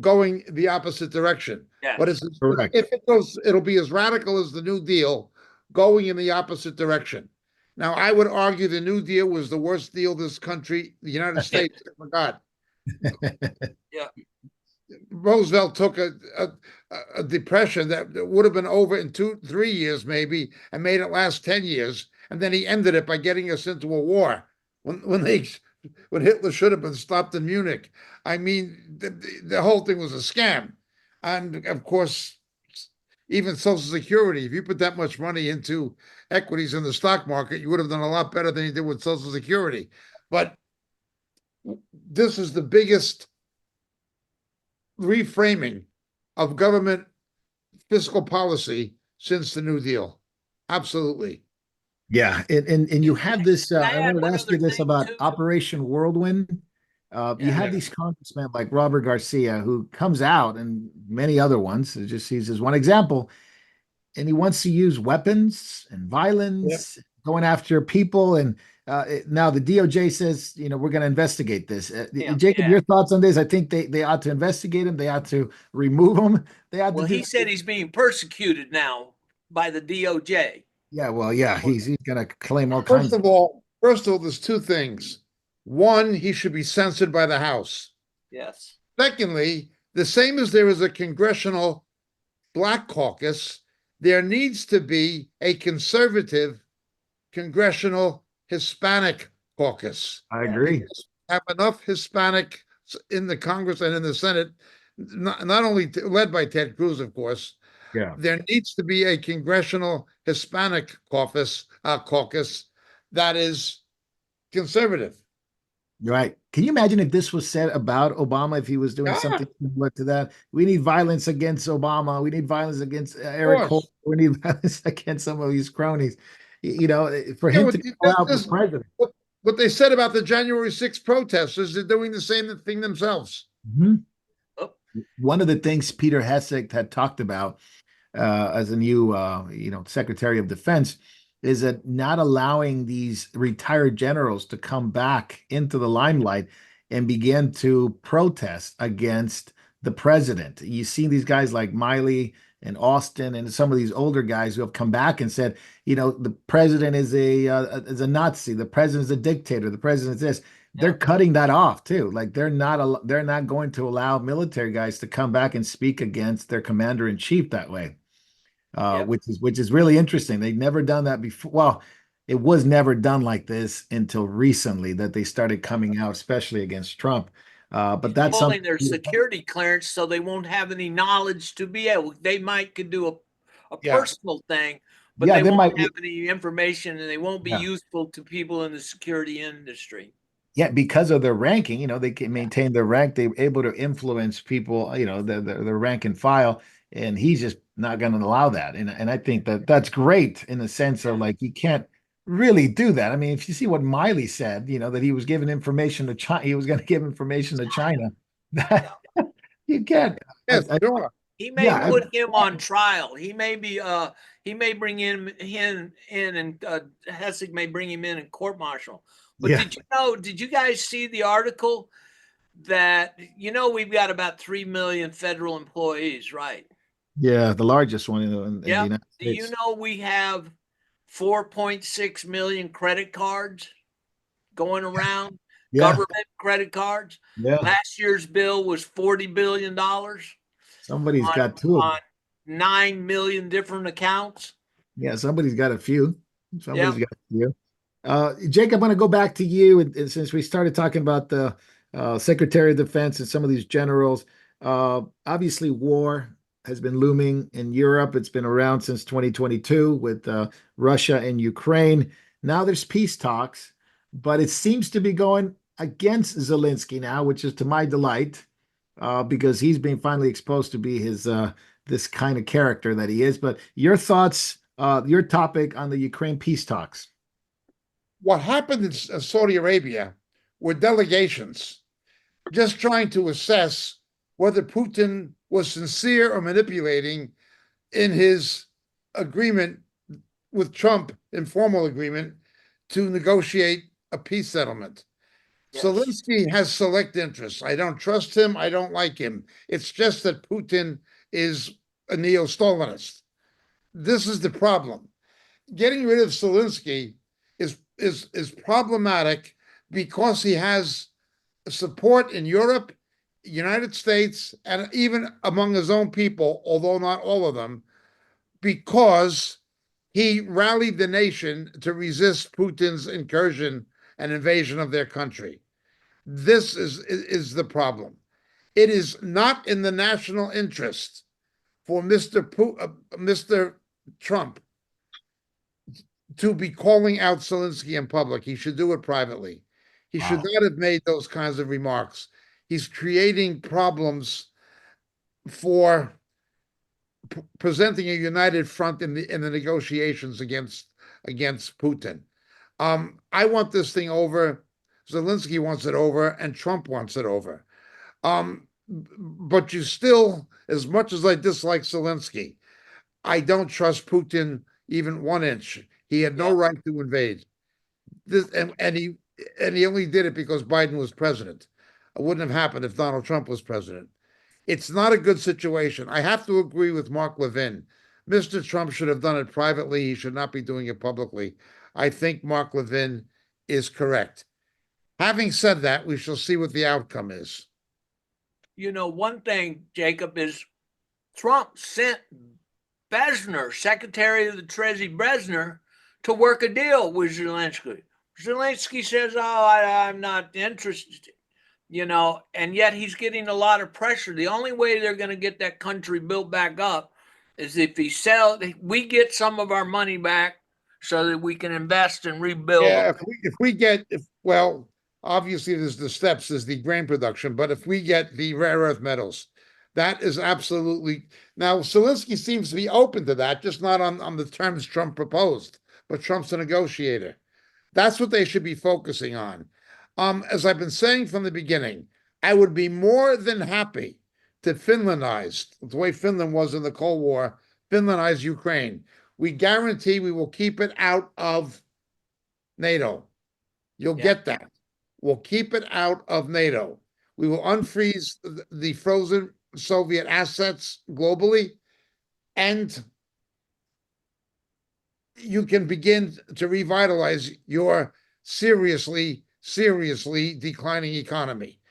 S2: going the opposite direction.
S3: Yeah.
S2: But
S1: Correct.
S2: if it goes, it'll be as radical as the New Deal, going in the opposite direction. Now, I would argue the New Deal was the worst deal this country, the United States, ever got.
S3: Yeah.
S2: Roosevelt took a depression that would have been over in 2-3 years maybe, and made it last 10 years, and then he ended it by getting us into a war when Hitler should have been stopped in Munich. I mean, the whole thing was a scam, and of course, even Social Security. If you put that much money into equities in the stock market, you would have done a lot better than you did with Social Security. But this is the biggest reframing of government fiscal policy since the New Deal. Absolutely.
S1: Yeah, and you have this.
S3: Can
S1: I
S3: I add
S1: wanted to
S3: one
S1: ask
S3: other
S1: you this
S3: thing
S1: about
S3: too?
S1: Operation Whirlwind. You
S3: Yeah.
S1: have these congressmen like Robert Garcia, who comes out, and many other ones. It just sees as one example, and he wants to use weapons and
S2: Yep.
S1: violence, going after people. And now the DOJ says, we're going to investigate this. Jacob,
S3: Yeah.
S1: your thoughts on this? I think they ought to investigate him. They ought to remove him. They ought to
S3: Well,
S1: do.
S3: he said he's being persecuted now by the DOJ.
S1: Yeah, well, yeah, he's going to claim all
S2: First
S1: kinds of.
S2: of all, first of all, there's two things. One, he should be censored by the House.
S3: Yes.
S2: Secondly, the same as there is a congressional black caucus, there needs to be a conservative congressional Hispanic caucus.
S1: I agree.
S2: Have enough Hispanic in the Congress and in the Senate, not only led by Ted Cruz, of course.
S1: Yeah.
S2: There needs to be a congressional Hispanic caucus that is conservative.
S1: Right. Can you imagine if this was said about Obama, if he was doing
S2: Yeah,
S1: something similar to that? We need violence against Obama. We need violence against
S2: of
S1: Eric Holder.
S2: course.
S1: We need violence against some of these cronies. For
S2: Yeah,
S1: him to go out for president.
S2: what they said about the January 6th protesters, they're doing the same thing themselves.
S1: Mhm.
S3: Oh,
S1: One of the things Peter Hessig had talked about as a new, Secretary of Defense is that not allowing these retired generals to come back into the limelight and begin to protest against the president. You see these guys like Miley and Austin and some of these older guys who have come back and said, the president is a Nazi, the president is a dictator, the president is this. They're
S3: yeah.
S1: cutting that off too. Like they're not going to allow military guys to come back and speak against their commander in chief that way,
S3: Yep.
S1: which is really interesting. They've never done that before. Well, it was never done like this until recently that they started coming out, especially against Trump. But that's
S3: Pulling
S1: something.
S3: their security clearance so they won't have any knowledge to be able. They might could do a
S2: Yeah.
S3: personal thing, but
S1: Yeah,
S3: they
S1: they
S3: won't
S1: might.
S3: have any information and they won't be
S1: Yeah.
S3: useful to people in the security industry.
S1: Yeah, because of their ranking, they can maintain their rank. They're able to influence people, the rank and file, and he's just not going to allow that. And I think that that's great in the sense of like you can't really do that. I mean, if you see what Miley said, that he was giving information to China, he was going to give information to China. That you can't.
S2: Yes, sure.
S3: He may
S1: Yeah,
S3: put him on trial. He may be he may bring him in and Hessig may bring him in court martial. But
S1: yeah,
S3: did you guys see the article that we've got about 3 million federal employees, right?
S1: yeah, the largest one in the
S3: Yep.
S1: United
S3: Do you
S1: States.
S3: know we have 4.6 million credit cards going around,
S1: Yeah,
S3: government credit cards?
S1: yeah.
S3: Last year's bill was $40 billion
S1: Somebody's
S3: on
S1: got two of them.
S3: 9 million different accounts.
S1: Yeah, somebody's got a few.
S3: Yeah.
S1: Somebody's got a few. Jake, I'm going to go back to you. And since we started talking about the Secretary of Defense and some of these generals, obviously war has been looming in Europe. It's been around since 2022 with Russia and Ukraine. Now there's peace talks, but it seems to be going against Zelensky now, which is to my delight, because he's being finally exposed to be his this kind of character that he is. But your thoughts, your topic on the Ukraine peace talks.
S2: What happened in Saudi Arabia were delegations just trying to assess whether Putin was sincere or manipulating in his agreement with Trump, informal agreement, to negotiate a peace settlement.
S3: Yes.
S2: Zelensky has select interests. I don't trust him. I don't like him. It's just that Putin is a neo-Stalinist. This is the problem. Getting rid of Zelensky is problematic because he has support in Europe, United States, and even among his own people, although not all of them, because he rallied the nation to resist Putin's incursion and invasion of their country. This is the problem. It is not in the national interest for Mr. Trump to be calling out Zelensky in public. He should do it privately. He should
S1: Wow.
S2: not have made those kinds of remarks. He's creating problems for presenting a united front in the negotiations against Putin. I want this thing over. Zelensky wants it over, and Trump wants it over. But you still, as much as I dislike Zelensky, I don't trust Putin even 1 inch. He had no right to invade. This and he only did it because Biden was president. It wouldn't have happened if Donald Trump was president. It's not a good situation. I have to agree with Mark Levin. Mr. Trump should have done it privately. He should not be doing it publicly. I think Mark Levin is correct. Having said that, we shall see what the outcome is.
S3: You know, one thing, Jacob, is Trump sent Besner, Secretary of the Treasury Besner, to work a deal with Zelensky. Zelensky says, "Oh, I'm not interested," you know, and yet he's getting a lot of pressure. The only way they're going to get that country built back up is if we get some of our money back so that we can invest and rebuild.
S2: Yeah, well, obviously there's the steps, there's the grain production, but if we get the rare earth metals, that is absolutely. Now, Zelensky seems to be open to that, just not on the terms Trump proposed, but Trump's a negotiator. That's what they should be focusing on. As I've been saying from the beginning, I would be more than happy to Finlandize, the way Finland was in the Cold War, Finlandize Ukraine. We guarantee we will keep it out of NATO. You'll get that. We'll keep it out of NATO. We will unfreeze the frozen Soviet assets globally, and you can begin to revitalize your seriously declining economy.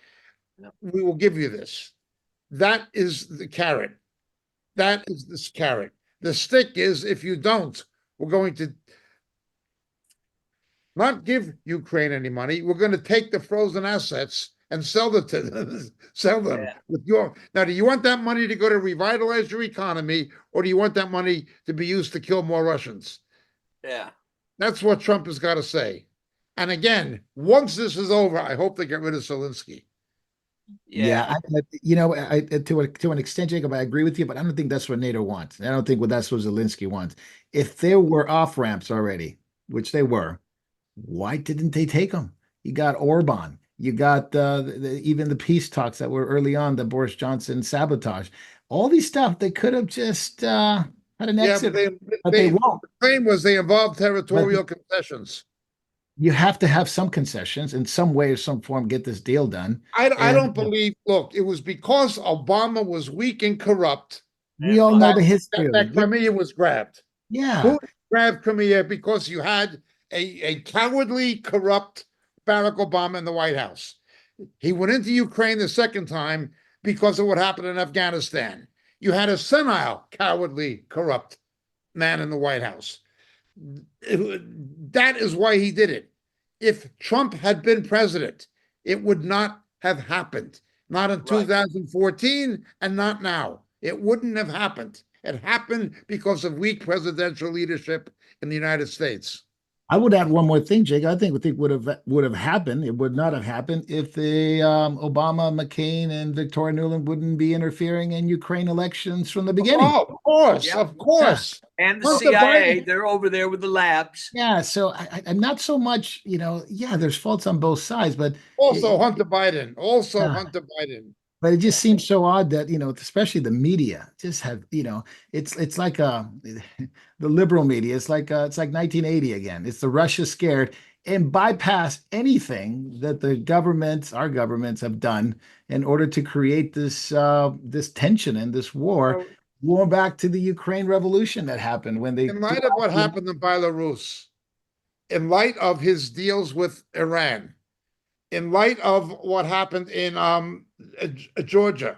S2: We will give you this. That is the carrot. That is this carrot. The stick is, if you don't, we're going to not give Ukraine any money. We're going to take the frozen assets and sell them to them. Sell them with your. Now, do you want that money to go to revitalize your economy, or do you want that money to be used to kill more Russians?
S3: Yeah.
S2: That's what Trump has got to say. And again, once this is over, I hope they get rid of Zelensky.
S1: Yeah, to an extent, Jacob, I agree with you, but I don't think that's what NATO wants. I don't think that's what Zelensky wants. If there were off ramps already, which they were, why didn't they take them? You got Orban, you got even the peace talks that were early on, the Boris Johnson sabotage, all these stuff. They could have just had an exit, but they won't.
S2: The claim was they involved territorial concessions.
S1: You have to have some concessions in some way or some form, get this deal done.
S2: I don't believe, look, it was because Obama was weak and corrupt.
S1: We all know the history.
S2: That Crimea was grabbed.
S1: Yeah.
S2: Who grabbed Crimea? Because you had a cowardly, corrupt Barack Obama in the White House. He went into Ukraine the second time because of what happened in Afghanistan. You had a senile, cowardly, corrupt man in the White House. That is why he did it. If Trump had been president, it would not have happened. Not in 2014 and not now. It wouldn't have happened. It happened because of weak presidential leadership in the United States.
S1: I would add one more thing, Jake. I think would have happened. It would not have happened if the Obama, McCain, and Victoria Nuland wouldn't be interfering in Ukraine elections from the beginning.
S2: Oh, of course, of course.
S3: And the CIA, they're over there with the labs.
S1: Yeah, so I'm not so much, there's faults on both sides, but
S2: also Hunter Biden. Hunter Biden.
S1: But it just seems so odd that, especially the media just have, it's like the liberal media. It's like 1980 again. It's the Russia scared and bypass anything that our governments have done in order to create this tension and this war. Going back to the Ukraine revolution that happened when they.
S2: In light of what happened in Belarus, in light of his deals with Iran, in light of what happened in Georgia,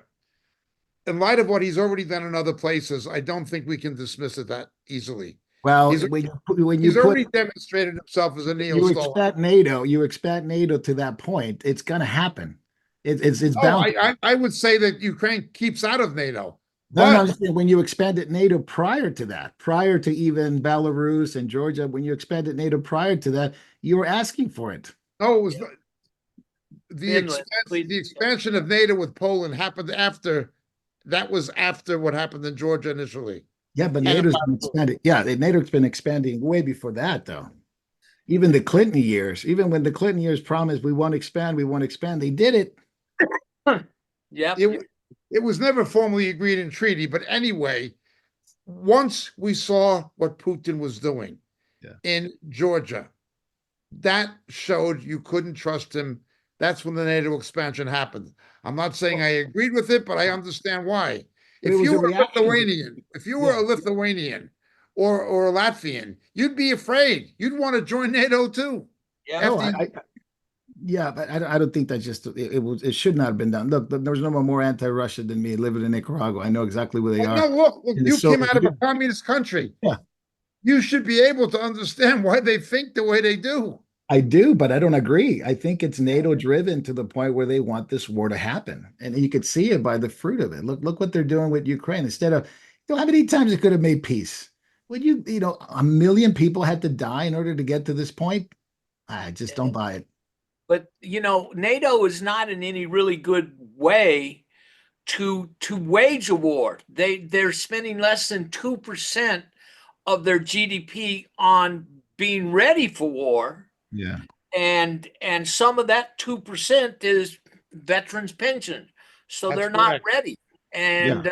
S2: in light of what he's already done in other places, I don't think we can dismiss it that easily.
S1: Well,
S2: he's already demonstrated himself as a neo-Stalin.
S1: You expect NATO to that point. It's going to happen. It's bound.
S2: I would say that Ukraine keeps out of NATO.
S1: No, no, I'm
S2: What?
S1: just saying when you expanded NATO prior to that, prior to even Belarus and Georgia, when you expanded NATO prior to that, you were asking for it.
S2: No, it was
S3: Yeah.
S2: the
S3: Finland,
S2: expansion.
S3: Sweden.
S2: The expansion of NATO with Poland happened after. That was after what happened in Georgia initially,
S1: Yeah, but
S2: and
S1: NATO's been expanded. Yeah, NATO's been expanding way before that, though. Even the Clinton years, even when the Clinton years promised we won't expand, they did it.
S3: Yep.
S2: it was never formally agreed in treaty. But anyway, once we saw what Putin was doing
S1: Yeah.
S2: in Georgia, that showed you couldn't trust him. That's when the NATO expansion happened. I'm not saying I agreed with it, but I understand why.
S1: But it
S2: If
S1: was
S2: you
S1: a
S2: were a
S1: reaction.
S2: Lithuanian, if you were
S1: Yeah.
S2: a Lithuanian or a Latvian, you'd be afraid. You'd want to join NATO too.
S3: Yep.
S1: Oh,
S2: After you,
S1: yeah, but I don't think that's just it should not have been done. Look, there was no one more anti-Russia than me living in Nicaragua. I know exactly where they
S2: oh,
S1: are
S2: no, look,
S1: in the
S2: you came
S1: Soviet
S2: out of a
S1: Union.
S2: communist country.
S1: Yeah,
S2: You should be able to understand why they think the way they do.
S1: I do, but I don't agree. I think it's NATO driven to the point where they want this war to happen, and you could see it by the fruit of it. Look what they're doing with Ukraine. Instead of, how many times it could have made peace? Would a million people had to die in order to get to this point? I just don't buy it.
S3: But NATO is not in any really good way to wage a war. They're spending less than 2% of their GDP on being ready for war.
S1: Yeah.
S3: And some of that 2% is veterans pension. So
S2: That's
S3: they're not
S2: correct.
S3: ready.
S1: Yeah.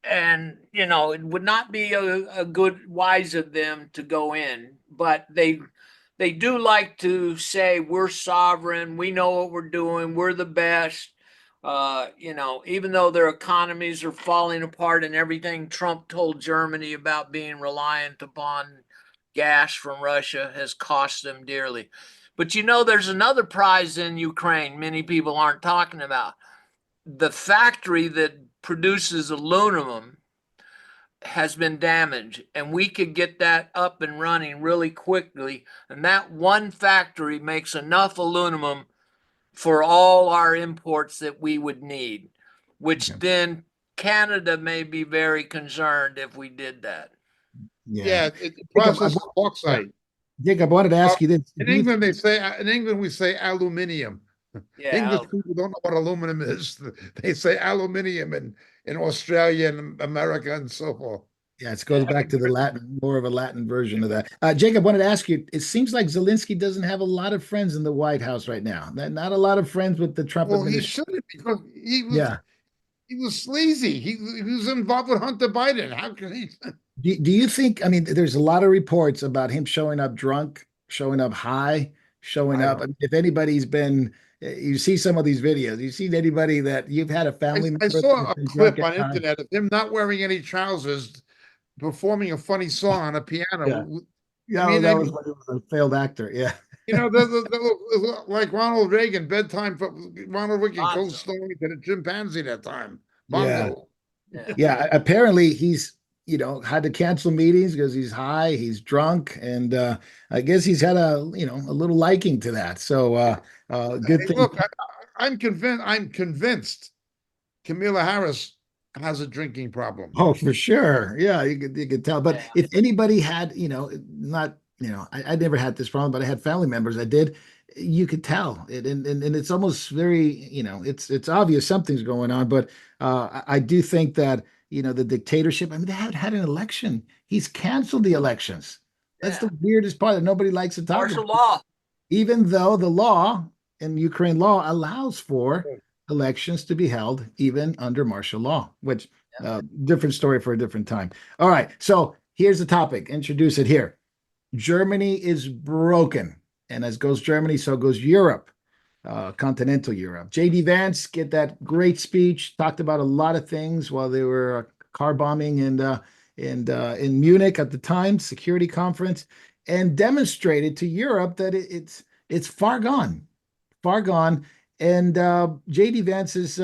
S3: And it would not be a good wise of them to go in, but they do like to say we're sovereign, we know what we're doing, we're the best. Even though their economies are falling apart and everything Trump told Germany about being reliant upon gas from Russia has cost them dearly. But there's another prize in Ukraine many people aren't talking about. The factory that produces aluminum has been damaged, and we could get that up and running really quickly. And that one factory makes enough aluminum for all our imports that we would need, which
S1: Okay.
S3: then Canada may be very concerned if we did that.
S1: Yeah.
S2: Yeah, it
S1: Jacob,
S2: processes
S1: yeah.
S2: bauxite.
S1: Jacob, I wanted to ask you this.
S2: In
S1: Do you
S2: England, in England we say aluminium.
S3: Yeah.
S2: English people don't know what aluminum is. They say aluminium in Australia and America and so forth.
S1: Yeah, it goes back to the Latin, more of a Latin version of that. Jacob, wanted to ask you, it seems like Zelensky doesn't have a lot of friends in the White House right now. Not a lot of friends with the Trump
S2: Well, he
S1: administration.
S2: shouldn't because
S1: Yeah.
S2: he was sleazy. He was involved with Hunter Biden. How can he?
S1: Do you think, I mean, there's a lot of reports about him showing up drunk, showing up high, showing
S2: I
S1: up.
S2: don't.
S1: I mean, if anybody's been, you see some of these videos, you see anybody that you've had a family
S2: I
S1: member
S2: saw
S1: that's
S2: a
S1: been drunk
S2: clip
S1: at
S2: on
S1: times.
S2: internet of him not wearing any trousers, performing a funny song on a
S1: Yeah.
S2: piano. I
S1: Yeah,
S2: mean,
S1: that was when he was a failed actor. Yeah.
S2: like Ronald Reagan, bedtime for Ronald Reagan
S3: Bonzo.
S2: co-starring to the chimpanzee that time.
S1: Yeah.
S2: Bongo.
S3: Yeah.
S1: Yeah, apparently he's, had to cancel meetings because he's high, he's drunk, and I guess he's had a little liking to that. So good
S2: Hey,
S1: thing.
S2: look, I'm convinced. I'm convinced Kamala Harris has a drinking problem.
S1: Oh, for sure. Yeah, you could tell. But
S3: Yeah.
S1: if anybody had, not, I never had this problem, but I had family members that did, you could tell it. And it's almost very, it's obvious something's going on. But I do think that, the dictatorship, I mean, they haven't had an election. He's canceled the elections. That's
S3: Yeah.
S1: the weirdest part that nobody likes to talk
S3: Martial
S1: about.
S3: law.
S1: Even though the law in Ukraine law allows for elections to be held even under martial law, which different story for a different time. All right, so here's the topic. Introduce it here. Germany is broken, and as goes Germany, so goes Europe, continental Europe. J.D. Vance get that great speech, talked about a lot of things while they were car bombing and in Munich at the time, security conference, and demonstrated to Europe that it's far gone, far gone. And J.D. Vance's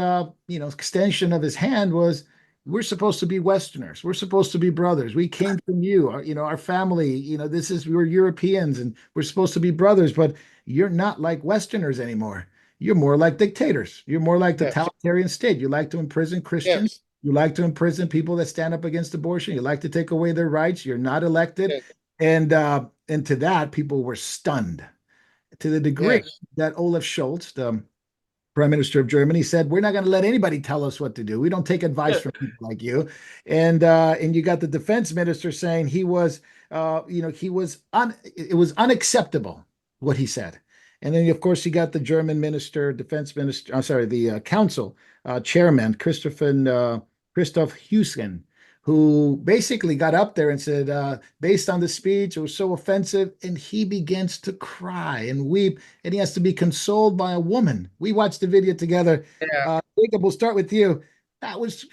S1: extension of his hand was, we're supposed to be Westerners. We're supposed to be brothers. We came from you, our family. We're Europeans, and we're supposed to be brothers. But you're not like Westerners anymore. You're more like dictators. You're more like
S2: Yes,
S1: totalitarian state. You like to imprison Christians.
S2: yes.
S1: You like to imprison people that stand up against abortion. You like to take away their rights. You're not elected.
S2: Yes.
S1: And to that, people were stunned to the degree
S2: Yes.
S1: that Olaf Scholz, the Prime Minister of Germany, said, "We're not going to let anybody tell us what to do. We don't take advice from people like you." And you got the defense minister saying it was unacceptable what he said. And then, of course, you got the German minister, defense minister, I'm sorry, the council chairman, Christoph Heusen, who basically got up there and said, based on the speech, it was so offensive. And he begins to cry and weep, and he has to be consoled by a woman. We watched the video together.
S2: Yeah.
S1: Jacob, we'll start with you. That was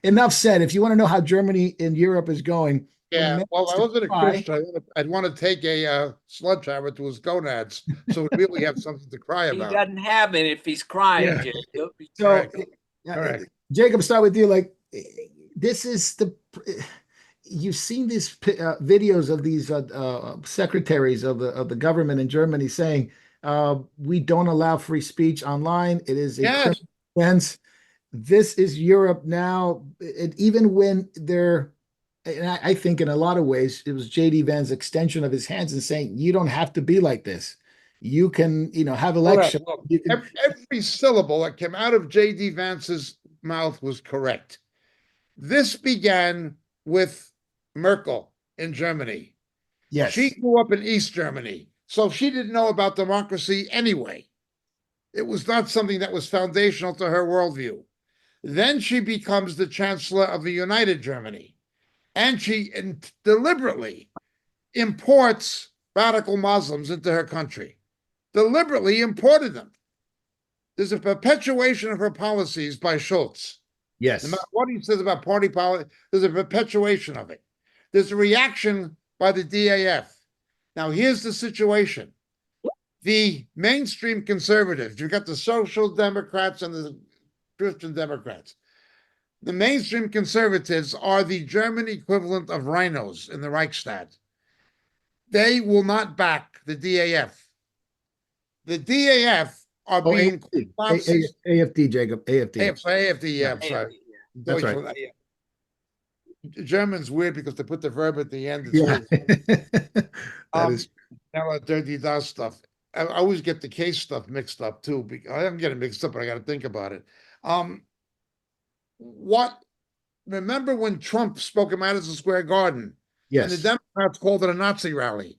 S1: enough said. If you want to know how Germany and Europe is going, when a
S2: Yeah.
S1: man
S2: Well,
S1: has
S2: I
S1: to
S2: wasn't a
S1: cry,
S2: Christian. I'd want to take a sledgehammer to his gonads, so we really have something to cry
S3: He
S2: about.
S3: doesn't have it if he's crying,
S1: Yeah.
S3: Jacob.
S1: so
S2: Correct. Correct.
S1: Jacob, start with you. Like, this is you've seen these videos of these secretaries of the government in Germany saying we don't allow free speech online. It is a
S2: Yes.
S1: criminal offense. This is Europe now. And even when they're, and I think in a lot of ways, it was JD Vance's extension of his hands and saying, you don't have to be like this. You can, have
S2: Correct.
S1: elections.
S2: Look,
S1: You can,
S2: every syllable that came out of J.D. Vance's mouth was correct. This began with Merkel in Germany.
S1: yes,
S2: She grew up in East Germany, so she didn't know about democracy anyway. It was not something that was foundational to her worldview. Then she becomes the chancellor of the United Germany, and she deliberately imports radical Muslims into her country, deliberately imported them. There's a perpetuation of her policies by Schultz.
S1: yes.
S2: No matter what he says about party politics, there's a perpetuation of it. There's a reaction by the DAF. Now, here's the situation. The mainstream conservatives, you've got the social democrats and the Christian democrats. The mainstream conservatives are the German equivalent of rhinos in the Reichstag. They will not back the DAF. The DAF are
S1: Oh,
S2: being
S1: AFD,
S2: Nazis.
S1: AFD, Jacob, AFD.
S2: AFD, yeah,
S1: Yeah.
S2: I'm sorry.
S1: That's right.
S2: German's weird because they put the verb at the end. It's
S1: Yeah.
S2: weird.
S1: That is,
S2: Now dirty does stuff. I always get the case stuff mixed up too. I don't get it mixed up, but I got to think about it. What? Remember when Trump spoke at Madison Square Garden, and the
S1: yes.
S2: Democrats called it a Nazi rally?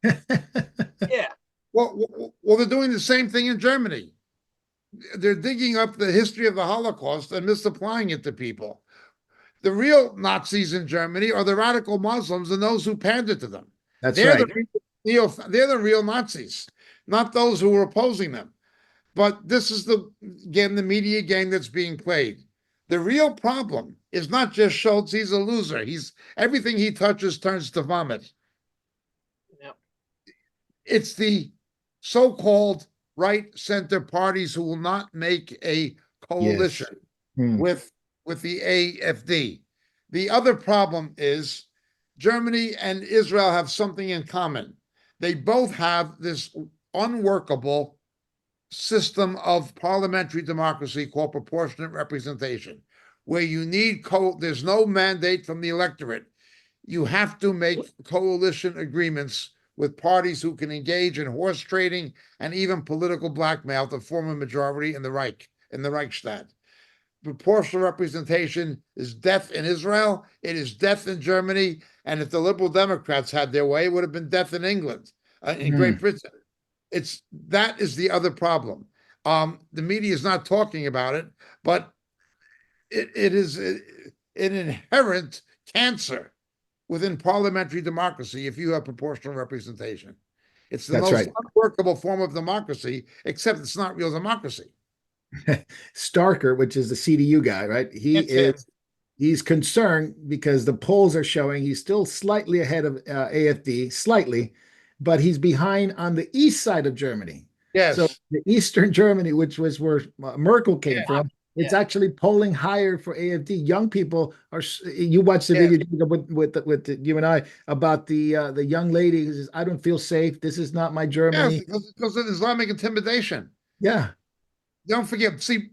S3: Yeah.
S2: Well, they're doing the same thing in Germany. They're digging up the history of the Holocaust and misapplying it to people. The real Nazis in Germany are the radical Muslims and those who pander to them.
S1: That's
S2: They're
S1: right.
S2: they're the real Nazis, not those who were opposing them. But this is the media game that's being played. The real problem is not just Schultz. He's a loser. Everything he touches turns to vomit.
S3: Yep.
S2: It's the so-called right center parties who will not make a coalition with the AFD. The other problem is Germany and Israel have something in common. They both have this unworkable system of parliamentary democracy called proportionate representation, where you need there's no mandate from the electorate. You have to make coalition agreements with parties who can engage in horse trading and even political blackmail to form a majority in the Reichstag. Proportional representation is death in Israel. It is death in Germany. And if the Liberal Democrats had their way, it would have been death in England, in Great Britain. That is the other problem. The media is not talking about it, but it is an inherent cancer within parliamentary democracy if you have proportional representation. It's the most unworkable form of democracy, except it's not real democracy.
S1: Starker, which is the CDU guy, right? He's concerned because the polls are showing he's still slightly ahead of AFD, slightly, but he's behind on the east side of Germany.
S2: Yes.
S1: So the Eastern Germany, which was where Merkel came from, it's actually polling higher for AFD. Young people are. You watched the video with you and I about the young lady who says, "I don't feel safe. This is not my Germany."
S2: Because of Islamic intimidation.
S1: Yeah.
S2: Don't forget. See,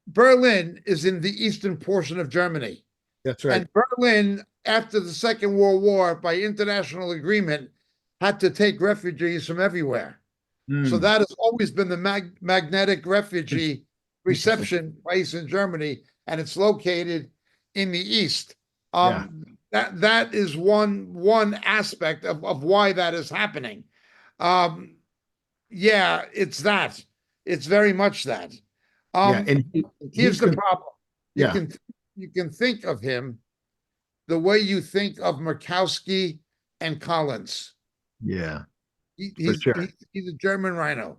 S2: Berlin is in the eastern portion of Germany.
S1: That's right.
S2: And Berlin, after the Second World War, by international agreement, had to take refugees from everywhere. So
S1: Mm,
S2: that has always been the magnetic refugee
S1: interesting.
S2: reception place in Germany, and it's located in the east.
S1: Yeah.
S2: That is one aspect of why that is happening. Yeah, it's that. It's very much that.
S1: Yeah.
S2: Um,
S1: And
S2: Here's
S1: he's
S2: the
S1: going,
S2: problem. You
S1: yeah.
S2: can you can think of him the way you think of Murkowski and Collins.
S1: Yeah,
S2: He,
S1: for
S2: he's
S1: sure.
S2: he, he's a German rhino.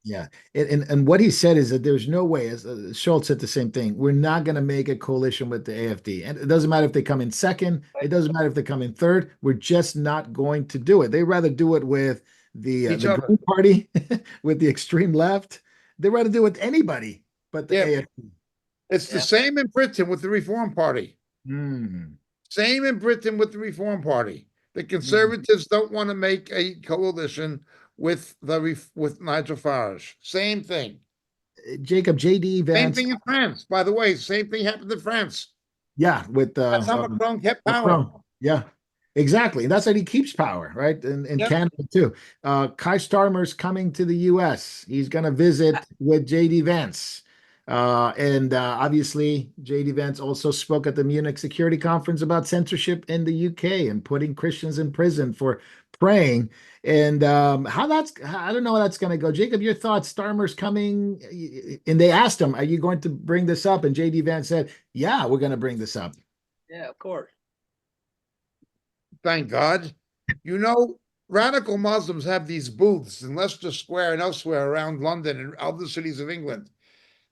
S1: Yeah. And what he said is that there's no way, as Schultz said the same thing, we're not going to make a coalition with the AFD. And it doesn't matter if they come in second, it doesn't matter if they come in third. We're just not going to do it. They rather do it with
S2: Each
S1: the
S2: other.
S1: Green Party, with the extreme left. They rather do it with anybody but the
S2: Yeah,
S1: AFD.
S2: it's the
S3: Yeah.
S2: same in Britain with the Reform Party.
S1: Mm,
S2: Same in Britain with the Reform Party. The
S1: mm.
S2: Conservatives don't want to make a coalition with with Nigel Farage. Same thing.
S1: Jacob, JD
S2: Same
S1: Vance,
S2: thing in France. By the way, same thing happened in France.
S1: yeah, with
S2: That's how Macron kept power.
S1: Macron. Yeah, exactly. And that's how he keeps power, right? In
S2: Yep.
S1: Canada too. Kai Starmer's coming to the US. He's going to visit with JD Vance. And obviously, JD Vance also spoke at the Munich Security Conference about censorship in the UK and putting Christians in prison for praying. And I don't know how that's going to go. Jacob, your thoughts? Starmer's coming, and they asked him, "Are you going to bring this up?" And JD Vance said, "Yeah, we're going to bring this up."
S3: Yeah, of course.
S2: Thank God. You know, radical Muslims have these booths in Leicester Square and elsewhere around London and other cities of England.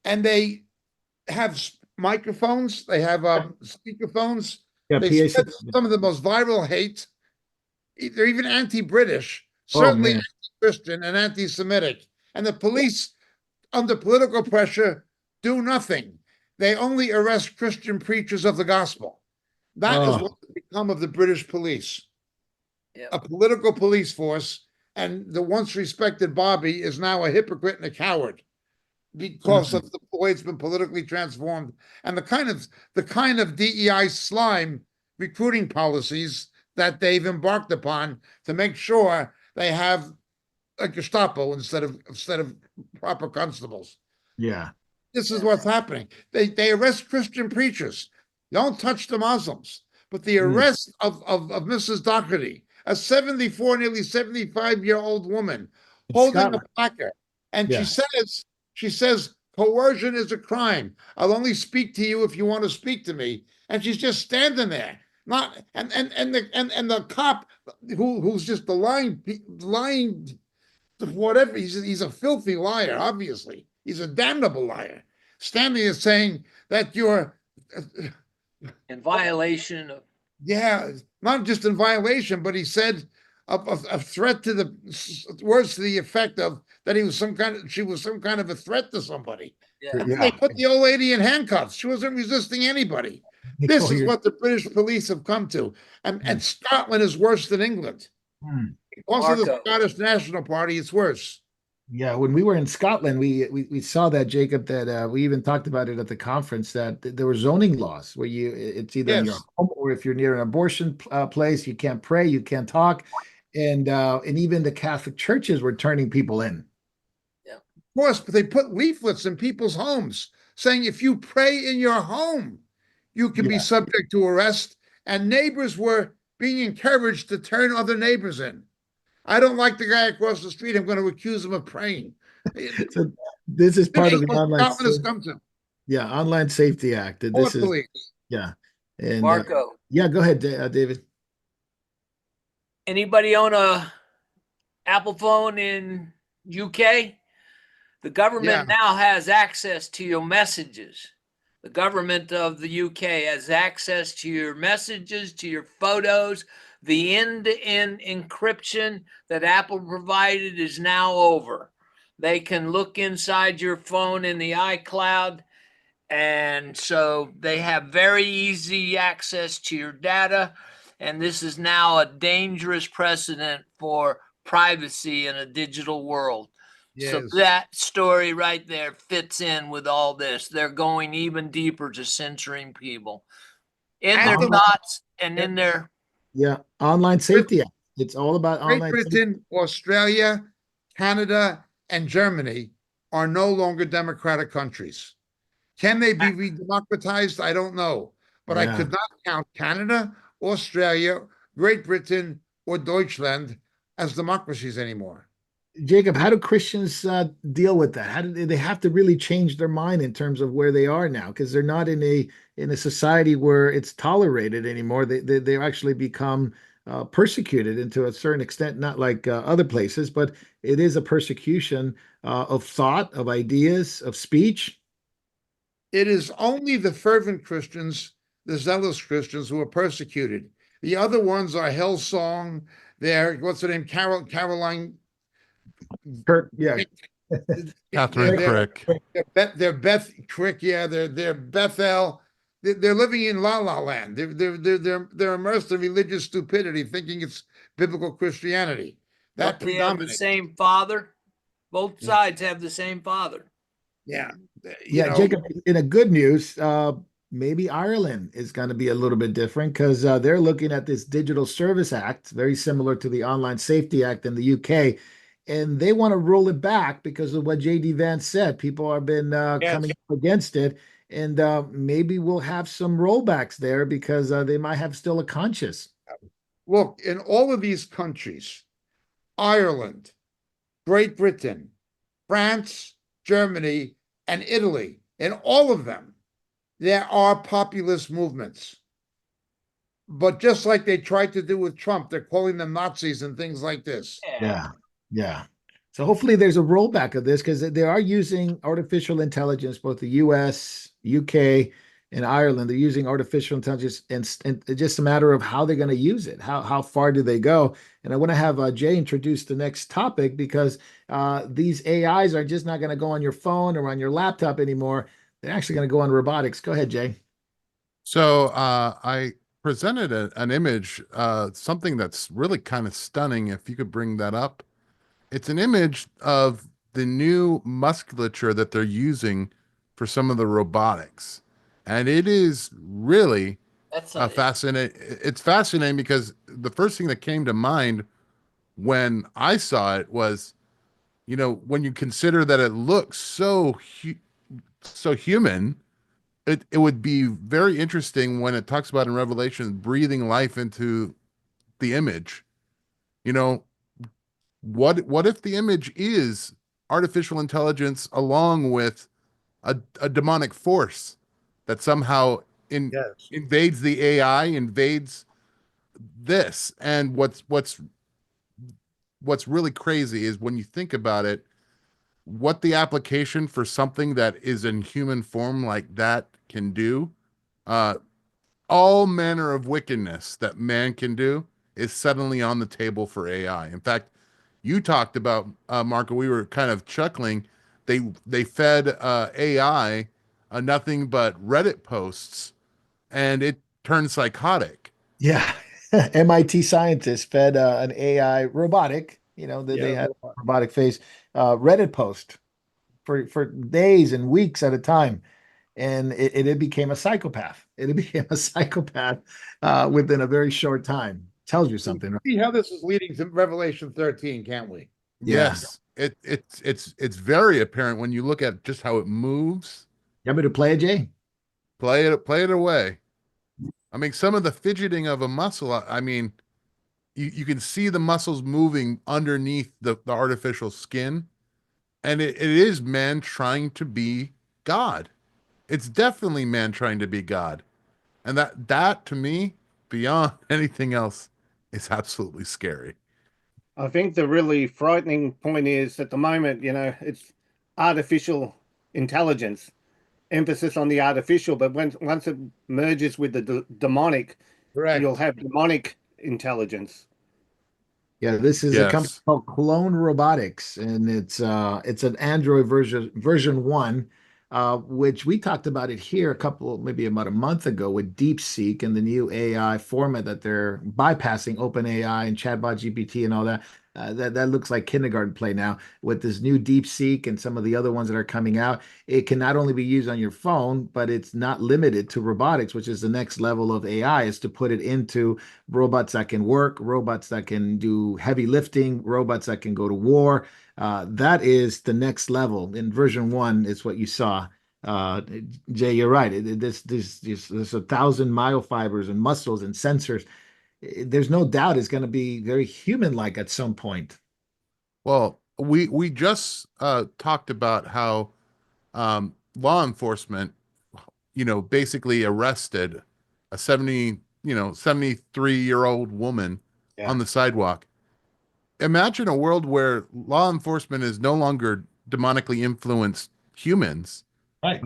S2: And they have microphones, they have speakerphones.
S1: Yeah,
S2: They
S1: PA
S2: spread
S1: system.
S2: some of the most viral hate. They're even anti-British,
S1: Oh
S2: certainly
S1: man.
S2: anti-Christian and anti-Semitic. And the police, under political pressure, do nothing. They only arrest Christian preachers of the gospel. That is
S1: Oh,
S2: what has become of the British police,
S3: Yeah.
S2: a political police force. And the once respected Bobby is now a hypocrite and a coward because
S1: mm,
S2: of the way it's been politically transformed and the kind of DEI slime recruiting policies that they've embarked upon to make sure they have a Gestapo instead of proper constables.
S1: yeah.
S2: This is what's happening. They arrest Christian preachers. Don't touch the Muslims. But the
S1: Mm,
S2: arrest of Mrs. Doherty, a 74, nearly 75-year-old woman,
S1: in
S2: holding a
S1: Scotland.
S2: placard, and
S1: Yeah.
S2: she says, coercion is a crime. I'll only speak to you if you want to speak to me. And she's just standing there. Not and the cop who's just the lying whatever. He's a filthy liar, obviously. He's a damnable liar. Standing there saying that you're,
S3: In violation of,
S2: yeah, not just in violation, but he said a threat to the words to the effect of that she was some kind of a threat to somebody.
S3: yeah.
S2: They
S1: Yeah.
S2: put the old lady in handcuffs. She wasn't resisting anybody. This is what the British police have come to. And
S1: Mm,
S2: Scotland is worse than England.
S1: mm.
S2: Because of the
S3: Marco.
S2: Scottish National Party, it's worse.
S1: Yeah, when we were in Scotland, we saw that, Jacob, that we even talked about it at the conference, that there were zoning laws where it's either in your
S2: Yes.
S1: home, or if you're near an abortion place, you can't pray, you can't talk, and even the Catholic churches were turning people in.
S2: Of course, but they put leaflets in people's homes saying if you pray in your home, you can be
S1: Yeah.
S2: subject to arrest. And neighbors were being encouraged to turn other neighbors in. I don't like the guy across the street. I'm going to accuse him of praying.
S1: So this is part of
S2: This is
S1: the
S2: what Scotland has come to.
S1: Online safety act. This
S2: Court
S1: is,
S2: police.
S1: yeah, and
S3: Marco,
S1: yeah. Go ahead, David.
S3: anybody own a Apple phone in UK? The
S2: Yeah.
S3: government now has access to your messages. The government of the UK has access to your messages, to your photos. The end-to-end encryption that Apple provided is now over. They can look inside your phone in the iCloud, and so they have very easy access to your data. And this is now a dangerous precedent for privacy in a digital world. So
S2: Yes.
S3: that story right there fits in with all this. They're going even deeper to censoring people in their
S2: And the
S3: thoughts and in their.
S1: Yeah, Online Safety Act. It's all about
S2: Great
S1: online safety.
S2: Britain, Australia, Canada, and Germany are no longer democratic countries. Can they be re-democratized? I don't know. But I
S1: Yeah.
S2: could not count Canada, Australia, Great Britain, or Deutschland as democracies anymore.
S1: Jacob, how do Christians deal with that? How do they have to really change their mind in terms of where they are now? Because they're not in a society where it's tolerated anymore. They actually become persecuted into a certain extent, not like other places, but it is a persecution of thought, of ideas, of speech.
S2: It is only the fervent Christians, the zealous Christians, who are persecuted. The other ones are Hillsong. They're what's her name? Caroline.
S1: Kurt, yeah,
S5: Catherine
S2: They're
S5: Crick.
S2: they're Beth Crick. Yeah, they're Bethel. They're living in La La Land. They're immersed in religious stupidity, thinking it's biblical Christianity. That
S3: But they have the
S2: predominates.
S3: same father. Both
S2: Yeah.
S3: sides have the same father.
S2: Yeah, you
S1: yeah,
S2: know,
S1: Jacob. In a good news, maybe Ireland is going to be a little bit different because they're looking at this Digital Service Act, very similar to the Online Safety Act in the UK, and they want to roll it back because of what JD Vance said. People have been
S2: yes.
S1: coming up against it, and maybe we'll have some rollbacks there because they might have still a conscience.
S2: Look, in all of these countries, Ireland, Great Britain, France, Germany, and Italy, in all of them, there are populist movements. But just like they tried to do with Trump, they're calling them Nazis and things like this.
S1: Yeah, yeah. So hopefully there's a rollback of this because they are using artificial intelligence, both the US, UK, and Ireland. They're using artificial intelligence, and it's just a matter of how they're going to use it. How far do they go? And I want to have Jay introduce the next topic because these AIs are just not going to go on your phone or on your laptop anymore. They're actually going to go on robotics. Go ahead, Jay.
S5: So I presented an image, something that's really kind of stunning. If you could bring that up, it's an image of the new musculature that they're using for some of the robotics, and it is really
S3: That's a,
S5: fascinating. It's fascinating because the first thing that came to mind when I saw it was, when you consider that it looks so human, it would be very interesting when it talks about in Revelation breathing life into the image. You know, what if the image is artificial intelligence along with a demonic force that somehow
S2: Yes.
S5: invades the AI, invades this? And what's really crazy is when you think about it, what the application for something that is in human form like that can do. Uh, all manner of wickedness that man can do is suddenly on the table for AI. In fact, you talked about Marco. We were kind of chuckling. They fed AI nothing but Reddit posts, and it turned psychotic.
S1: Yeah. MIT scientists fed an AI robotic, that they
S2: Yeah.
S1: had a robotic face, Reddit post for days and weeks at a time. And it became a psychopath. It became a psychopath within a very short time. Tells you
S2: We
S1: something, right?
S2: see how this is leading to Revelation 13, can't we?
S1: Yeah.
S5: Yes, it's very apparent when you look at just how it moves.
S1: You want me to play it, Jay?
S5: Play it away. I mean, some of the fidgeting of a muscle. I mean, you can see the muscles moving underneath the artificial skin, and it is man trying to be God. It's definitely man trying to be God, and that to me, beyond anything else, is absolutely scary.
S4: I think the really frightening point is at the moment, it's artificial intelligence, emphasis on the artificial, but once it merges with the demonic, you'll
S2: Correct.
S4: have demonic intelligence.
S1: Yeah, this is a company
S5: Yes,
S1: called Clone Robotics, and it's an Android version one, which we talked about it here maybe about a month ago with DeepSeek and the new AI format that they're bypassing OpenAI and Chatbot GPT and all that. That looks like kindergarten play now with this new DeepSeek and some of the other ones that are coming out. It can not only be used on your phone, but it's not limited to robotics, which is the next level of AI, is to put it into robots that can work, robots that can do heavy lifting, robots that can go to war. That is the next level. In version one, is what you saw. Uh, Jay, you're right. There's 1,000 myofibers and muscles and sensors. There's no doubt it's going to be very human-like at some point.
S5: Well, we just talked about how law enforcement, basically arrested a 73-year-old woman
S4: Yeah.
S5: on the sidewalk. Imagine a world where law enforcement is no longer demonically influenced humans,
S1: Right.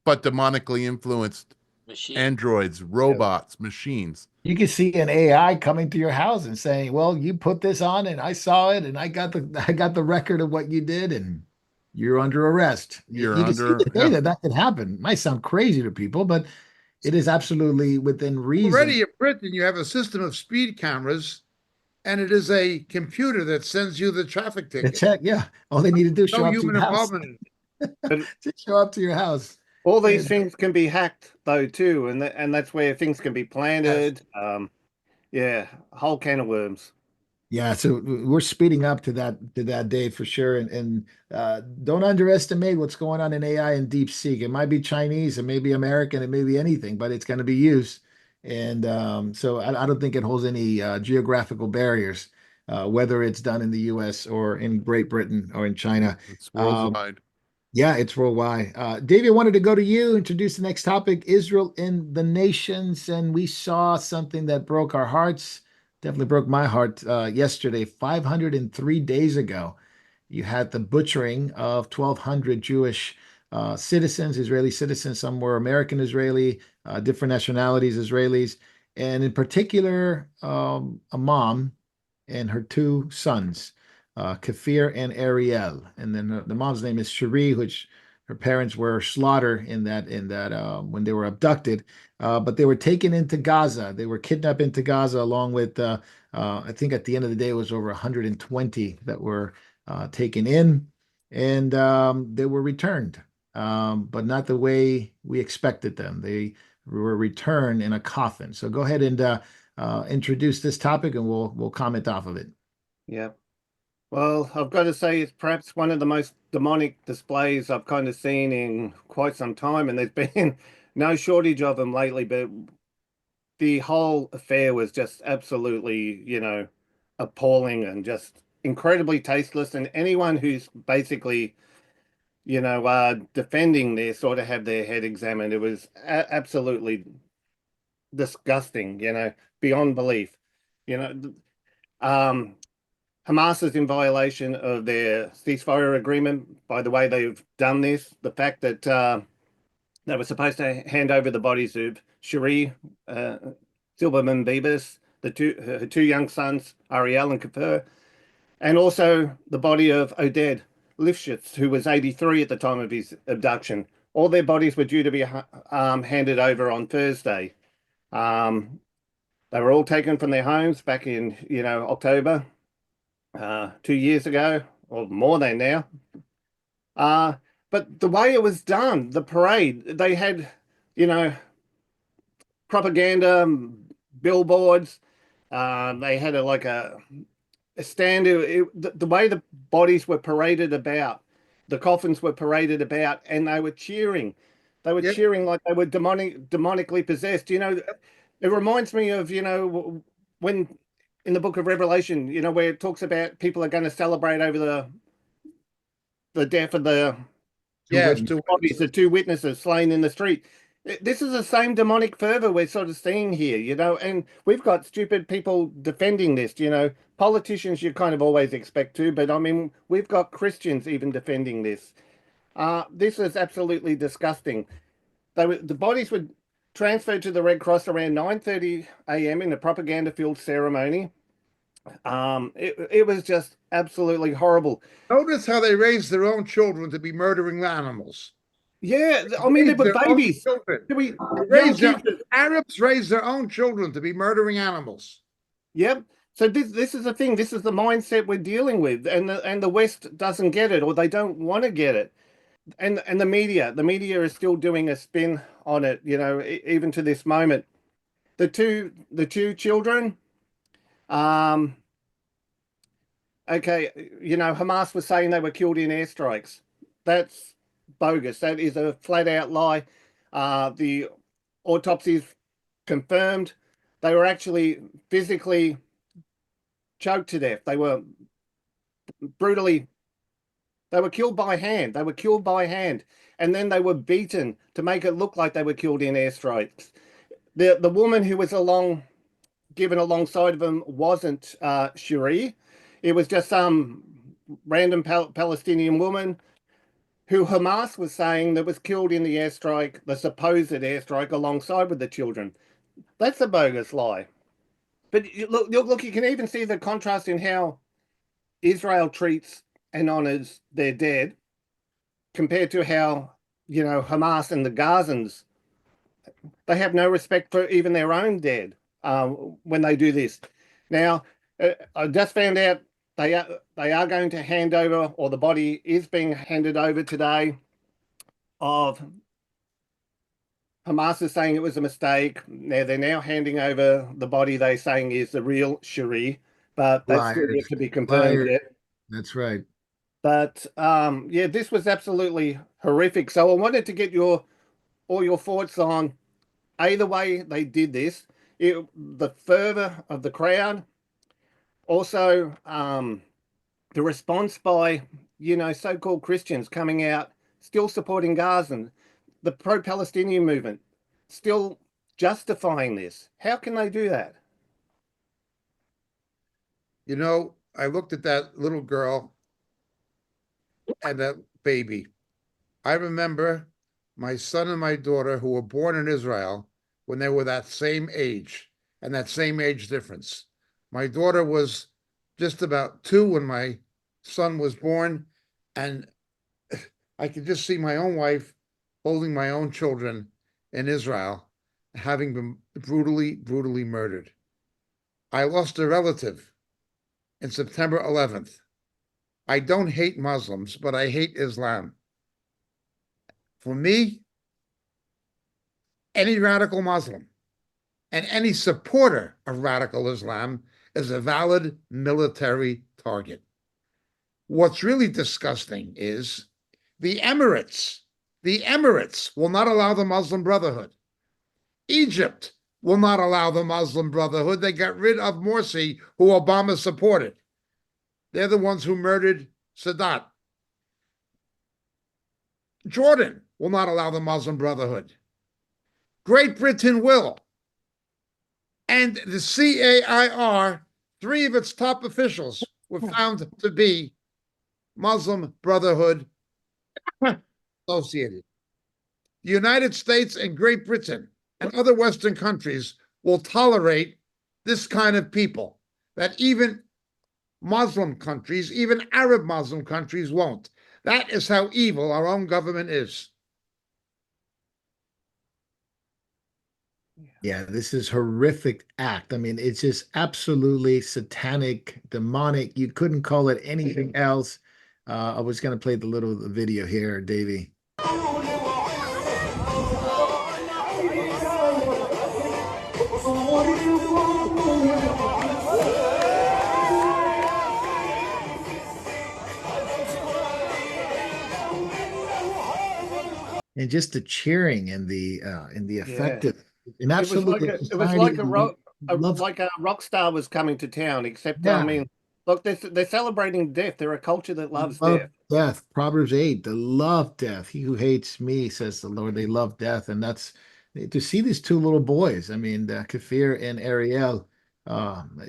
S5: but demonically influenced
S3: Machine.
S5: androids, robots, machines.
S1: You can see an AI coming to your house and saying, "Well, you put this on, and I saw it, and I got the record of what you did, and you're under arrest."
S5: You're
S1: You can see
S5: under,
S1: the day
S5: yeah,
S1: that that could happen. It might sound crazy to people, but it is absolutely within reason.
S2: Already in Britain, you have a system of speed cameras, and it is a computer that sends you the traffic
S1: The
S2: ticket.
S1: check, yeah. All they need to do is
S2: No
S1: show up to
S2: human
S1: your house.
S2: involvement in it.
S4: But
S1: Just show up to your house.
S4: all these
S1: And
S4: things can be hacked though too, and that's where things can be
S2: Yes.
S4: planted. Yeah, a whole can of worms.
S1: yeah, so we're speeding up to that day for sure. And don't underestimate what's going on in AI and DeepSeek. It might be Chinese, it may be American, it may be anything, but it's going to be used. And so I don't think it holds any geographical barriers, whether it's done in the US or in Great Britain or in China.
S5: it's
S1: Um,
S5: worldwide.
S1: yeah, it's worldwide. David, I wanted to go to you, introduce the next topic, Israel in the nations. And we saw something that broke our hearts, definitely broke my heart yesterday, 503 days ago. You had the butchering of 1,200 Jewish citizens, Israeli citizens. Some were American Israeli, different nationalities, Israelis. And in particular, a mom and her two sons, Kafir and Ariel. And then the mom's name is Cherie, which her parents were slaughtered in that when they were abducted. But they were taken into Gaza. They were kidnapped into Gaza along with I think at the end of the day it was over 120 that were taken in, and they were returned, but not the way we expected them. They were returned in a coffin. So go ahead and introduce this topic, and we'll comment off of it.
S4: Yeah. Well, I've got to say it's perhaps one of the most demonic displays I've kind of seen in quite some time, and there's been no shortage of them lately, but the whole affair was just absolutely, appalling and just incredibly tasteless. And anyone who's basically, defending this ought to have their head examined. It was absolutely disgusting, beyond belief. You know, Hamas is in violation of their ceasefire agreement by the way they've done this. The fact that they were supposed to hand over the bodies of Cherie Silberman Bibas, her two young sons, Ariel and Kafir, and also the body of Oded Lifshitz, who was 83 at the time of his abduction. All their bodies were due to be handed over on Thursday. They were all taken from their homes back in, October, 2 years ago, or more than now. But the way it was done, the parade, they had, propaganda, billboards. They had a stand. The way the bodies were paraded about, the coffins were paraded about, and they were cheering. They were
S2: Yep.
S4: cheering like they were demonically possessed. It reminds me of, when in the book of Revelation, where it talks about people are going to celebrate over the death of the
S2: Yes,
S4: bodies, the two witnesses slain in the street. This is the same demonic fervor we're sort of seeing here, and we've got stupid people defending this, politicians you kind of always expect to, but I mean, we've got Christians even defending this. This is absolutely disgusting. The bodies were transferred to the Red Cross around 9:30 a.m. in a propaganda-filled ceremony. It was just absolutely horrible.
S2: Notice how they raise their own children to be murdering animals.
S4: Yeah, I mean, they
S2: Raise
S4: were
S2: their own
S4: babies.
S2: children.
S4: They were young
S2: Raise
S4: kids.
S2: Arabs raise their own children to be murdering animals.
S4: Yep. So this is the thing. This is the mindset we're dealing with, and the West doesn't get it, or they don't want to get it. And the media is still doing a spin on it. You know, even to this moment, the two children. Um, okay, you know, Hamas was saying they were killed in airstrikes. That's bogus. That is a flat out lie. The autopsies confirmed they were actually physically choked to death. They were brutally, they were killed by hand. They were killed by hand. And then they were beaten to make it look like they were killed in airstrikes. The woman who was given alongside of them wasn't Cherie. It was just some random Palestinian woman who Hamas was saying that was killed in the airstrike, the supposed airstrike, alongside with the children. That's a bogus lie. But look, you can even see the contrast in how Israel treats and honors their dead compared to how, you know, Hamas and the Gazans, they have no respect for even their own dead when they do this. Now, I just found out they are going to hand over, or the body is being handed over today, of Hamas is saying it was a mistake. Now they're now handing over the body they're saying is the real Cherie, but that's still yet
S1: Liars.
S4: to be confirmed
S1: Liars.
S4: yet.
S1: That's right.
S4: But yeah, this was absolutely horrific. So I wanted to get all your thoughts on either way they did this, the fervor of the crowd, also the response by, you know, so-called Christians coming out, still supporting Gaza, the pro-Palestinian movement, still justifying this. How can they do that?
S2: You know, I looked at that little girl and that baby. I remember my son and my daughter, who were born in Israel, when they were that same age and that same age difference. My daughter was just about 2 when my son was born, and I could just see my own wife holding my own children in Israel, having been brutally, brutally murdered. I lost a relative in September 11th. I don't hate Muslims, but I hate Islam. For me, any radical Muslim and any supporter of radical Islam is a valid military target. What's really disgusting is the Emirates. The Emirates will not allow the Muslim Brotherhood. Egypt will not allow the Muslim Brotherhood. They got rid of Morsi, who Obama supported. They're the ones who murdered Sadat. Jordan will not allow the Muslim Brotherhood. Great Britain will. And the CAIR, 3 of its top officials were found to be Muslim Brotherhood associated. The United States and Great Britain and other Western countries will tolerate this kind of people that even Muslim countries, even Arab Muslim countries won't. That is how evil our own government is.
S1: Yeah, this is horrific act. I mean, it's just absolutely satanic, demonic. You couldn't call it anything else. I was going to play the little video here, Davey. And just the cheering and the effective and absolutely
S4: it was like a rock star was coming to town. Except I mean, look, they're celebrating death. They're a culture that loves death.
S1: Death. Proverbs 8, they love death. He who hates me, says the Lord, they love death. And that's to see these 2 little boys. I mean, Kafir and Ariel,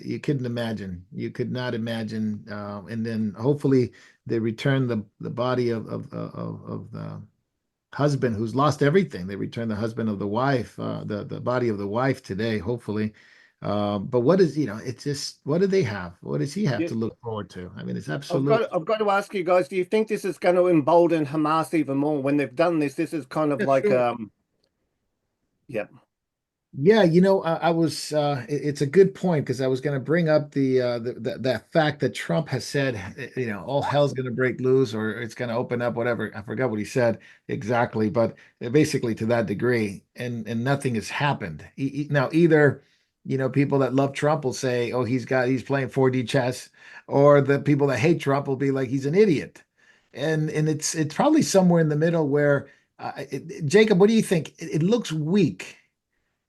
S1: you couldn't imagine. You could not imagine. And then hopefully they return the body of the husband who's lost everything. They return the husband of the wife, the body of the wife today, hopefully. But what is, it's just, what do they have? What does he have to look forward to? I mean, it's absolutely.
S4: I've got to ask you guys, do you think this is going to embolden Hamas even more when they've done this? This is kind of like,
S2: Sure.
S4: yeah.
S1: Yeah, I was it's a good point because I was going to bring up that fact that Trump has said, all hell's going to break loose or it's going to open up, whatever. I forgot what he said exactly, but basically to that degree, and nothing has happened. Now, either, people that love Trump will say, "Oh, he's playing 4D chess," or the people that hate Trump will be like, "He's an idiot," and it's probably somewhere in the middle where, Jacob, what do you think? It looks weak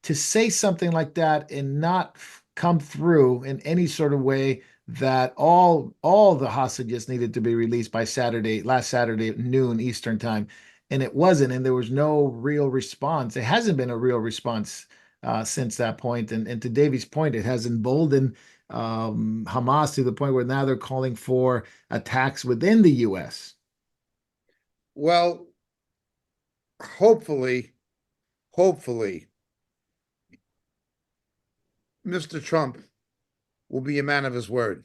S1: to say something like that and not come through in any sort of way that all the hostages needed to be released by last Saturday at noon Eastern time, and it wasn't, and there was no real response. There hasn't been a real response since that point, and to Davy's point, it has emboldened Hamas to the point where now they're calling for attacks within the U.S.
S2: Well, hopefully, Mr. Trump will be a man of his word.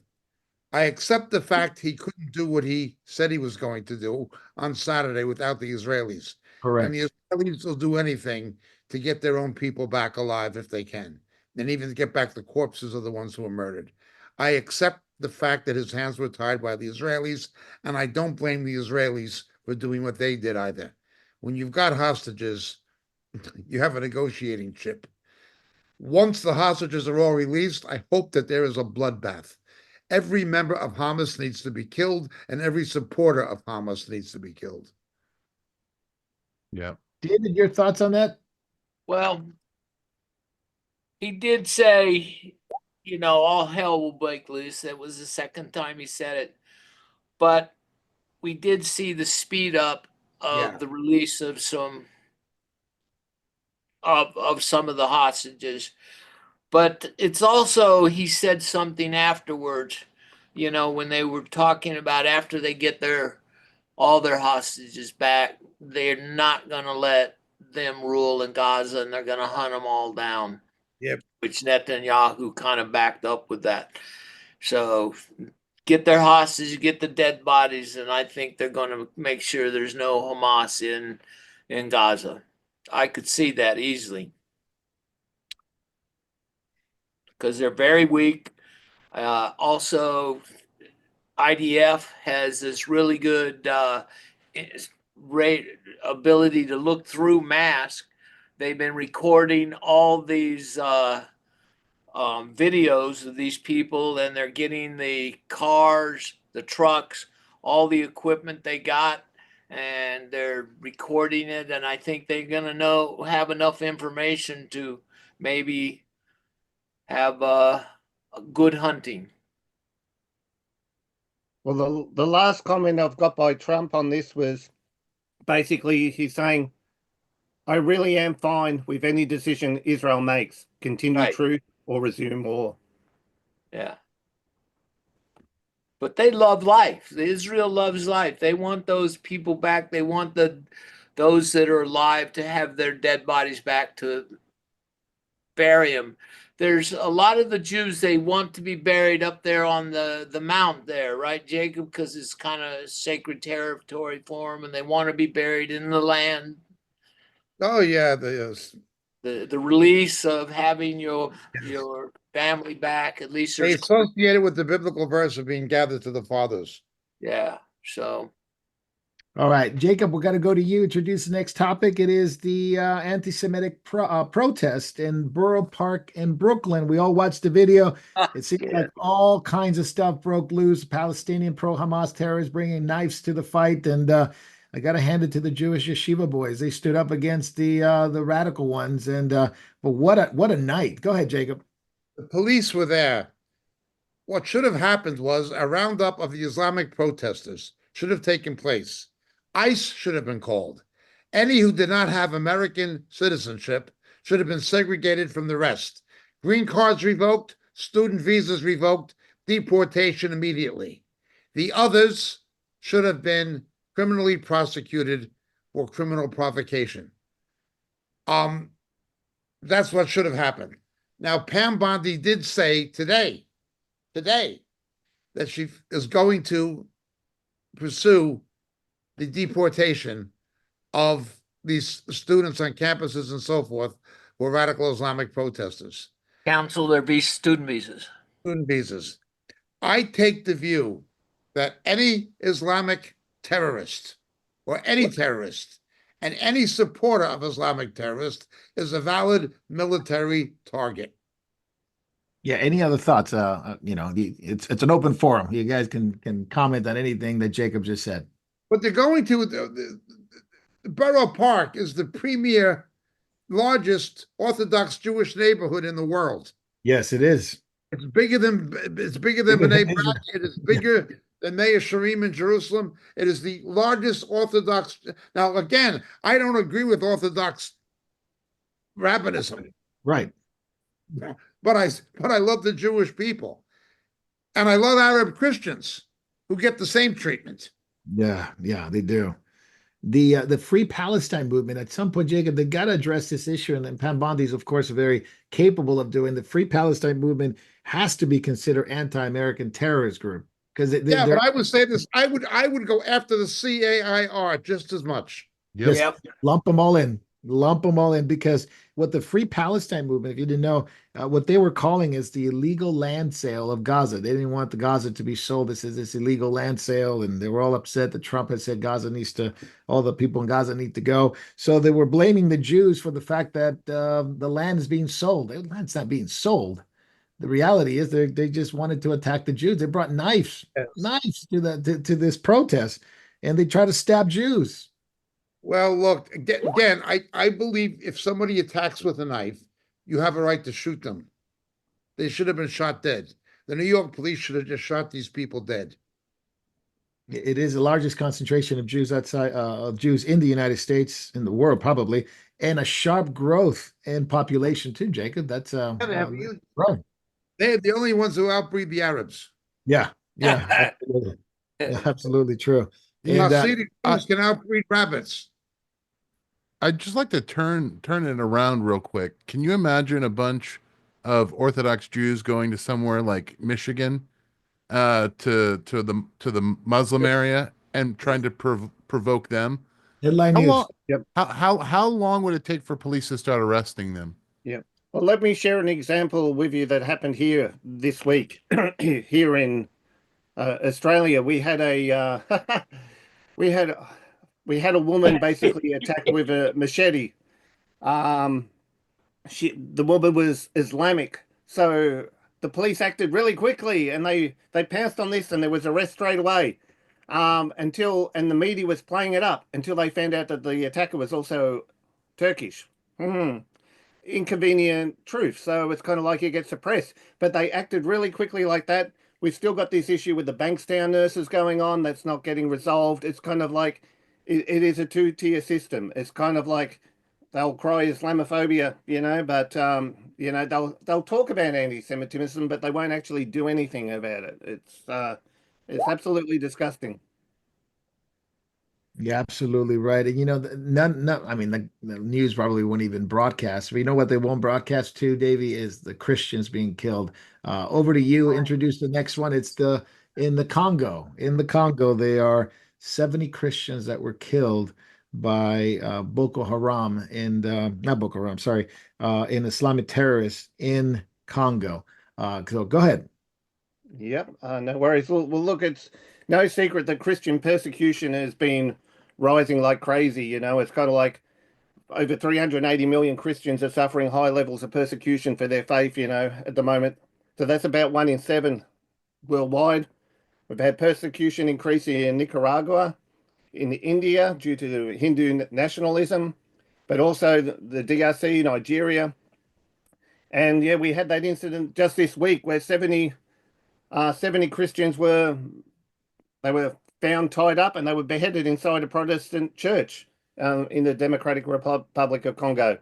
S2: I accept the fact he couldn't do what he said he was going to do on Saturday without the Israelis. And the
S1: Correct.
S2: Israelis will do anything to get their own people back alive if they can, and even to get back the corpses of the ones who were murdered. I accept the fact that his hands were tied by the Israelis, and I don't blame the Israelis for doing what they did either. When you've got hostages, you have a negotiating chip. Once the hostages are all released, I hope that there is a bloodbath. Every member of Hamas needs to be killed, and every supporter of Hamas needs to be killed.
S5: Yeah.
S1: David, your thoughts on that?
S3: Well, he did say, all hell will break loose. That was the second time he said it. But we did see the speed up
S2: Yeah.
S3: of the release of some of the hostages. But it's also, he said something afterwards, when they were talking about after they get all their hostages back, they're not going to let them rule in Gaza and they're going to hunt them all down.
S2: Yep.
S3: Which Netanyahu kind of backed up with that. So get their hostages, get the dead bodies, and I think they're going to make sure there's no Hamas in Gaza. I could see that easily because they're very weak. Also, IDF has this really good rate ability to look through masks. They've been recording all these videos of these people, and they're getting the cars, the trucks, all the equipment they got, and they're recording it. And I think they're gonna have enough information to maybe have a good hunting.
S4: Well, the last comment I've got by Trump on this was basically he's saying, I really am fine with any decision Israel makes, continue
S3: Right.
S4: truce or resume war.
S3: Yeah. But they love life. Israel loves life. They want those people back. They want those that are alive to have their dead bodies back to bury them. There's a lot of the Jews, they want to be buried up there on the mount there, right, Jacob? Because it's kind of sacred territory for them, and they want to be buried in the land.
S2: Oh yeah,
S3: The release of having your family back, at least
S2: they
S3: there's
S2: associate it with the biblical verse of being gathered to the fathers.
S3: yeah. So
S1: All right, Jacob, we're going to go to you. Introduce the next topic. It is the anti-Semitic protest in Borough Park in Brooklyn. We all watched the video. It seems
S3: yeah.
S1: like all kinds of stuff broke loose. Palestinian pro-Hamas terrorists bringing knives to the fight, and I got to hand it to the Jewish yeshiva boys. They stood up against the radical ones, and but what a night! Go ahead, Jacob.
S2: The police were there. What should have happened was a roundup of the Islamic protesters should have taken place. ICE should have been called. Any who did not have American citizenship should have been segregated from the rest. Green cards revoked, student visas revoked, deportation immediately. The others should have been criminally prosecuted for criminal provocation. That's what should have happened. Now, Pam Bondi did say today, that she is going to pursue the deportation of these students on campuses and so forth who are radical Islamic protesters.
S3: Cancel their student visas.
S2: Student visas. I take the view that any Islamic terrorist or any terrorist and any supporter of Islamic terrorists is a valid military target.
S1: Yeah. Any other thoughts? It's an open forum. You guys can comment on anything that Jacob just said.
S2: But they're going to the Borough Park is the premier, largest Orthodox Jewish neighborhood in the world.
S1: Yes, it is.
S2: It's bigger than Bnei Brak. It is bigger than Mea Shearim in Jerusalem. It is the largest Orthodox. Now, again, I don't agree with Orthodox rabbinism,
S1: Right.
S2: but I love the Jewish people, and I love Arab Christians who get the same treatment.
S1: Yeah, they do. The Free Palestine movement, at some point, Jacob, they got to address this issue, and Pam Bondi is, of course, very capable of doing. The Free Palestine movement has to be considered anti-American terrorist group because
S2: But I would say this: I would go after the CAIR just as much.
S1: Just lump them all in. Lump them all in, because what the Free Palestine movement, if you didn't know, what they were calling is the illegal land sale of Gaza. They didn't want the Gaza to be sold. This is this illegal land sale, and they were all upset that Trump had said all the people in Gaza need to go. So they were blaming the Jews for the fact that the land is being sold. The land's not being sold. The reality is they just wanted to attack the Jews. They brought knives to this protest, and they try to stab Jews.
S2: Well, look, again, I believe if somebody attacks with a knife, you have a right to shoot them. They should have been shot dead. The New York police should have just shot these people dead.
S1: It is the largest concentration of Jews in the United States, in the world, probably, and a sharp growth in population too, Jacob. That's
S2: Right.
S1: They're
S2: the only ones who outbreed the Arabs.
S1: Yeah, absolutely. Yeah, absolutely true.
S2: And Jews can outbreed rabbits.
S5: I'd just like to turn it around real quick. Can you imagine a bunch of Orthodox Jews going to somewhere like Michigan, to the Muslim area and trying to provoke them?
S1: Headline
S5: How
S1: news.
S5: long?
S4: Yep.
S5: How long would it take for police to start arresting them?
S4: Yeah. Well, let me share an example with you that happened here this week. Here in Australia, we had a we had a woman basically attacked with a machete. The woman was Islamic, so the police acted really quickly, and they pounced on this, and there was arrest straight away. And the media was playing it up until they found out that the attacker was also Turkish. Inconvenient truth. So it's kind of like it gets suppressed, but they acted really quickly like that. We've still got this issue with the Bankstown nurses going on that's not getting resolved. It's kind of like it is a two-tier system. It's kind of like they'll cry Islamophobia, but they'll talk about anti-Semitism, but they won't actually do anything about it. It's absolutely disgusting.
S1: Yeah, absolutely right. And I mean, the news probably won't even broadcast. But you know what they won't broadcast too, Davey, is the Christians being killed. Over to you. Introduce the next one. It's in the Congo. In the Congo, there are 70 Christians that were killed by Boko Haram and not Boko Haram, sorry, in Islamic terrorists in Congo. So go ahead.
S4: Yep, no worries. Well, look, it's no secret that Christian persecution has been rising like crazy. It's kind of like over 380 million Christians are suffering high levels of persecution for their faith, at the moment. So that's about 1 in 7 worldwide. We've had persecution increasing in Nicaragua, in India due to Hindu nationalism, but also the DRC, Nigeria. And yeah, we had that incident just this week where 70 Christians were found tied up and they were beheaded inside a Protestant church in the Democratic Republic of Congo.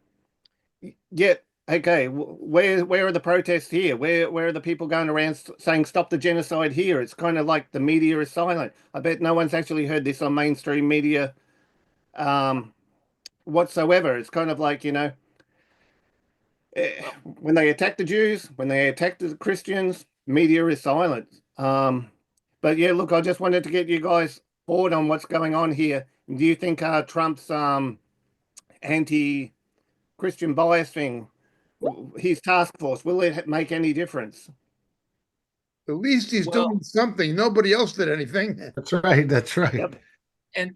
S4: Yet, okay, where are the protests here? Where are the people going around saying stop the genocide here? It's kind of like the media is silent. I bet no one's actually heard this on mainstream media whatsoever. It's kind of like, when they attack the Jews, when they attack the Christians, media is silent. But yeah, look, I just wanted to get you guys forward on what's going on here. Do you think Trump's Christian bias thing, his task force, will it make any difference?
S2: At least he's
S3: Well,
S2: doing something. Nobody else did anything.
S1: That's right. That's right.
S4: Yep.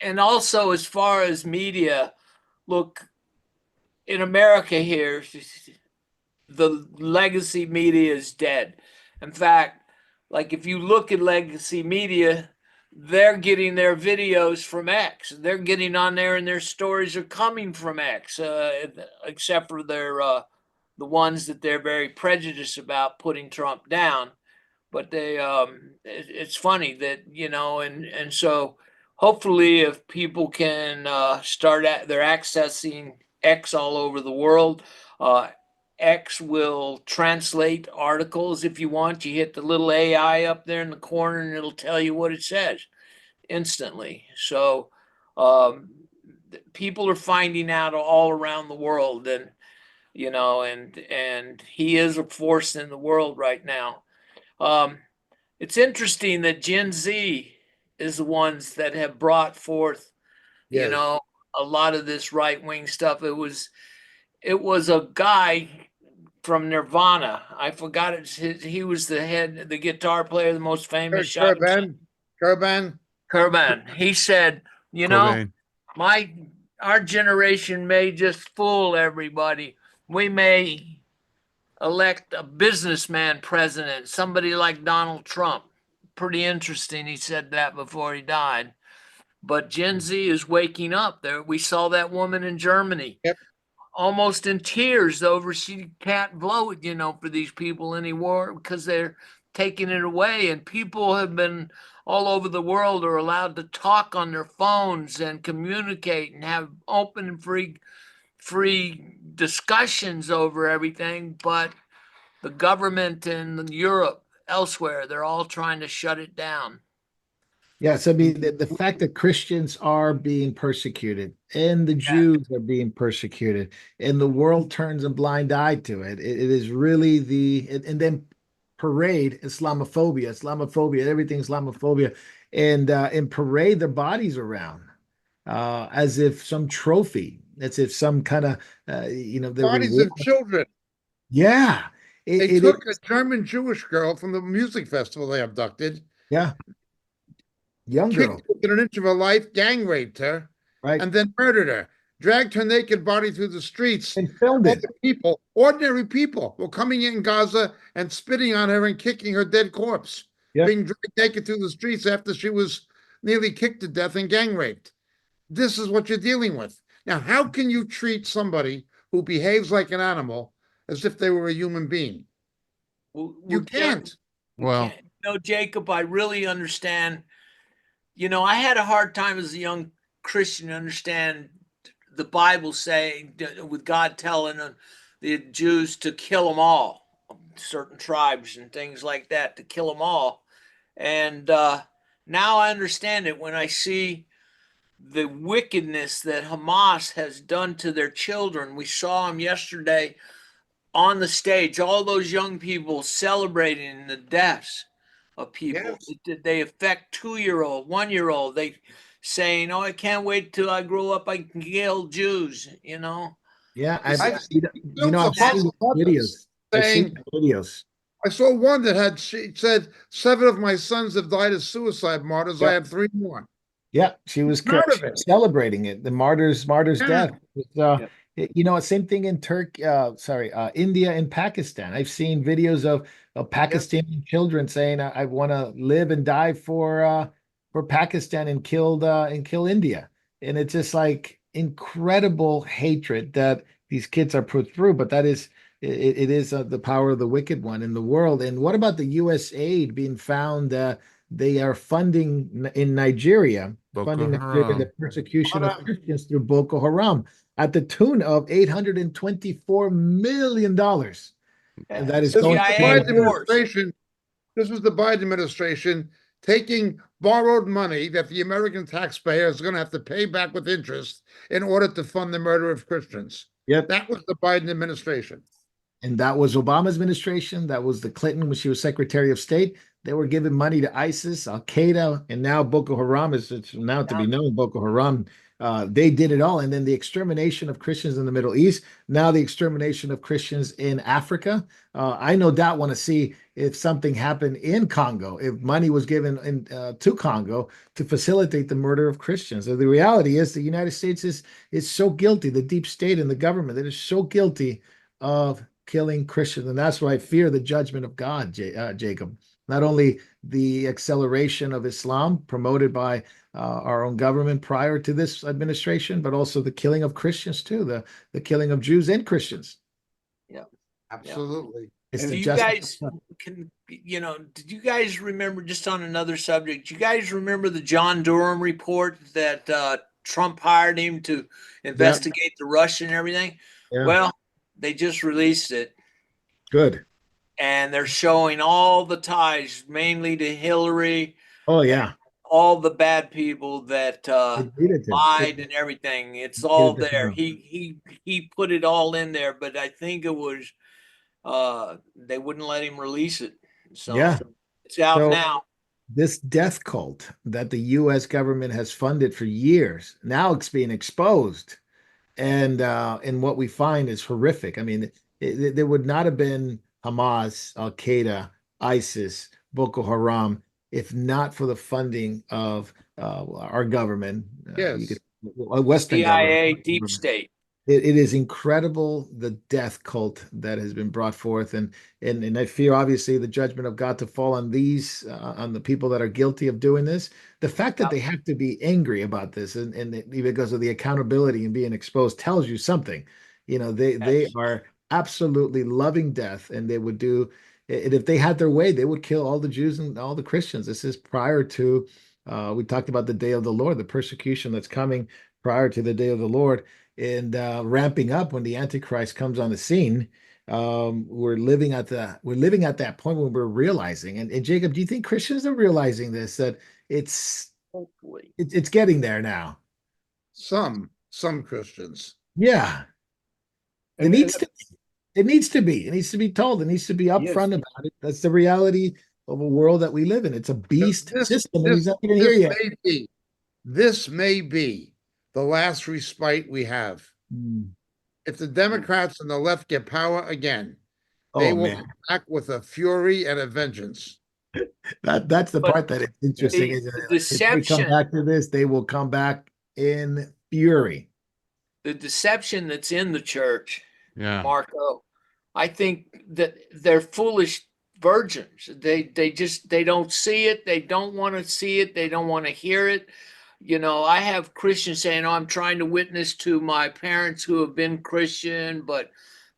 S3: and also as far as media, look, in America here, the legacy media is dead. In fact, like if you look at legacy media, they're getting their videos from X. They're getting on there, and their stories are coming from X, except for the ones that they're very prejudiced about putting Trump down. But it's funny that and so hopefully if people can they're accessing X all over the world. Uh, X will translate articles if you want. You hit the little AI up there in the corner and it'll tell you what it says instantly. So people are finding out all around the world, and and he is a force in the world right now. It's interesting that Gen Z is the ones that have brought forth,
S2: Yes.
S3: a lot of this right wing stuff. It was a guy from Nirvana. I forgot it. He was the guitar player, the most famous shot.
S2: Kerban.
S3: Kerban. He said,
S5: Cobain.
S3: my our generation may just fool everybody. We may elect a businessman president, somebody like Donald Trump. Pretty interesting. He said that before he died. But Gen Z is waking up. There, we saw that woman in Germany,
S2: Yep.
S3: almost in tears over she can't vote, for these people anymore because they're taking it away. And people have been all over the world are allowed to talk on their phones and communicate and have open and free discussions over everything, but the government in Europe, elsewhere, they're all trying to shut it down.
S1: Yes, I mean the fact that Christians are being persecuted and the Jews are being persecuted and the world turns a blind eye to it. It is really and then parade Islamophobia, everything Islamophobia, and parade their bodies around as if some trophy, as if some kind of the
S2: Bodies
S1: reward.
S2: of children.
S1: Yeah,
S2: They
S1: it
S2: took
S1: is.
S2: a German Jewish girl from the music festival they abducted,
S1: Yeah, young girl,
S2: kicked her within an inch of her life, gang raped her,
S1: right,
S2: and then murdered her. Dragged her naked body through the streets.
S1: and filmed
S2: All
S1: it.
S2: the people, ordinary people, were coming in Gaza and spitting on her and kicking her dead corpse,
S1: Yeah.
S2: being dragged naked through the streets after she was nearly kicked to death and gang raped. This is what you're dealing with. Now, how can you treat somebody who behaves like an animal as if they were a human being? You can't.
S5: Well,
S3: Jacob, I really understand. I had a hard time as a young Christian to understand the Bible saying, with God telling the Jews to kill them all, certain tribes and things like that, to kill them all. And now I understand it when I see the wickedness that Hamas has done to their children. We saw them yesterday on the stage, all those young people celebrating the deaths of people.
S2: Yes.
S3: They affect 2-year-old, 1-year-old. They saying, "Oh, I can't wait till I grow up. I can kill Jews."
S1: Yeah,
S3: This
S2: I've
S3: is-
S2: seen
S1: I've seen videos. I've seen
S2: saying,
S1: videos.
S2: I saw one that she said, 7 of my sons have died as suicide martyrs. I
S1: Yeah.
S2: have 3 more.
S1: Yeah, she was
S2: Proud of
S1: she was
S2: it.
S1: celebrating it. The martyr's
S2: Yeah.
S1: death. It was,
S4: Yep.
S1: same thing in Turkey. India and Pakistan. I've seen videos of Pakistani children saying, "I want to live and die for Pakistan and kill India." And it's just like incredible hatred that these kids are put through. But that is it is the power of the wicked one in the world. And what about the U.S. aid being found? They are funding in Nigeria,
S5: Boko Haram.
S1: the persecution of Christians through Boko Haram at the tune of $824 million. And that is
S2: This was
S1: going
S2: the
S3: CIA
S2: Biden
S3: force.
S2: administration. This was the Biden administration taking borrowed money that the American taxpayer is going to have to pay back with interest in order to fund the murder of Christians.
S1: Yep.
S2: That was the Biden administration.
S1: And that was Obama's administration. That was the Clinton when she was Secretary of State. They were giving money to ISIS, Al Qaeda, and now Boko Haram is it's now to be known. Boko Haram, they did it all, and then the extermination of Christians in the Middle East. Now the extermination of Christians in Africa. I no doubt want to see if something happened in Congo, if money was given to Congo to facilitate the murder of Christians. So the reality is the United States is so guilty, the deep state and the government, that is so guilty of killing Christians. And that's why I fear the judgment of God, Jacob. Not only the acceleration of Islam promoted by our own government prior to this administration, but also the killing of Christians too, the killing of Jews and Christians.
S3: Yeah.
S2: Absolutely.
S1: It's
S3: Do
S1: the
S3: you
S1: justice.
S3: guys did you guys remember, just on another subject, do you guys remember the John Durham report that Trump hired him to investigate the Russia and everything?
S1: Yeah.
S3: Well, they just released it,
S1: Good.
S3: and they're showing all the ties, mainly to Hillary,
S1: Oh yeah.
S3: all the bad people that
S1: It needed to.
S3: lied and everything. It's
S1: It
S3: all
S1: needed to
S3: there.
S1: know.
S3: He put it all in there, but I think it was they wouldn't let him release it. So
S1: Yeah.
S3: it's out
S1: So
S3: now.
S1: this death cult that the U.S. government has funded for years, now it's being exposed. And what we find is horrific. I mean, there would not have been Hamas, Al Qaeda, ISIS, Boko Haram if not for the funding of our government. You
S2: Yes.
S1: could Western
S3: CIA,
S1: government.
S3: deep state.
S1: It is incredible the death cult that has been brought forth, and I fear obviously the judgment of God to fall on these on the people that are guilty of doing this. The fact that they have to be angry about this and because of the accountability and being exposed tells you something. You know, they
S3: Yes.
S1: are absolutely loving death, and they would do. And if they had their way, they would kill all the Jews and all the Christians. This is prior to. We talked about the day of the Lord, the persecution that's coming prior to the day of the Lord and ramping up when the Antichrist comes on the scene. We're living at that point when we're realizing. And Jacob, do you think Christians are realizing this that it's
S3: Hopefully.
S1: it's getting there now?
S2: Some Christians.
S1: Yeah, it
S4: And,
S1: needs to. It needs to be. It needs to be told. It needs to be
S4: yes,
S1: upfront about it. That's the reality of a world that we live in. It's a beast
S2: This
S1: system, and he's
S2: this
S1: not even here
S2: this
S1: yet.
S2: may be this may be the last respite we have.
S1: Mm.
S2: If the Democrats and the left get power again, they
S1: Oh
S2: will
S1: man,
S2: come back with a fury and a vengeance.
S1: that's the
S3: But
S1: part that is interesting, isn't
S3: the
S1: it? Like, if we come
S3: deception,
S1: back to this, they will come back in fury.
S3: the deception that's in the church,
S5: Yeah.
S3: Marco, I think that they're foolish virgins. They don't see it. They don't want to see it. They don't want to hear it. I have Christians saying, "Oh, I'm trying to witness to my parents who have been Christian, but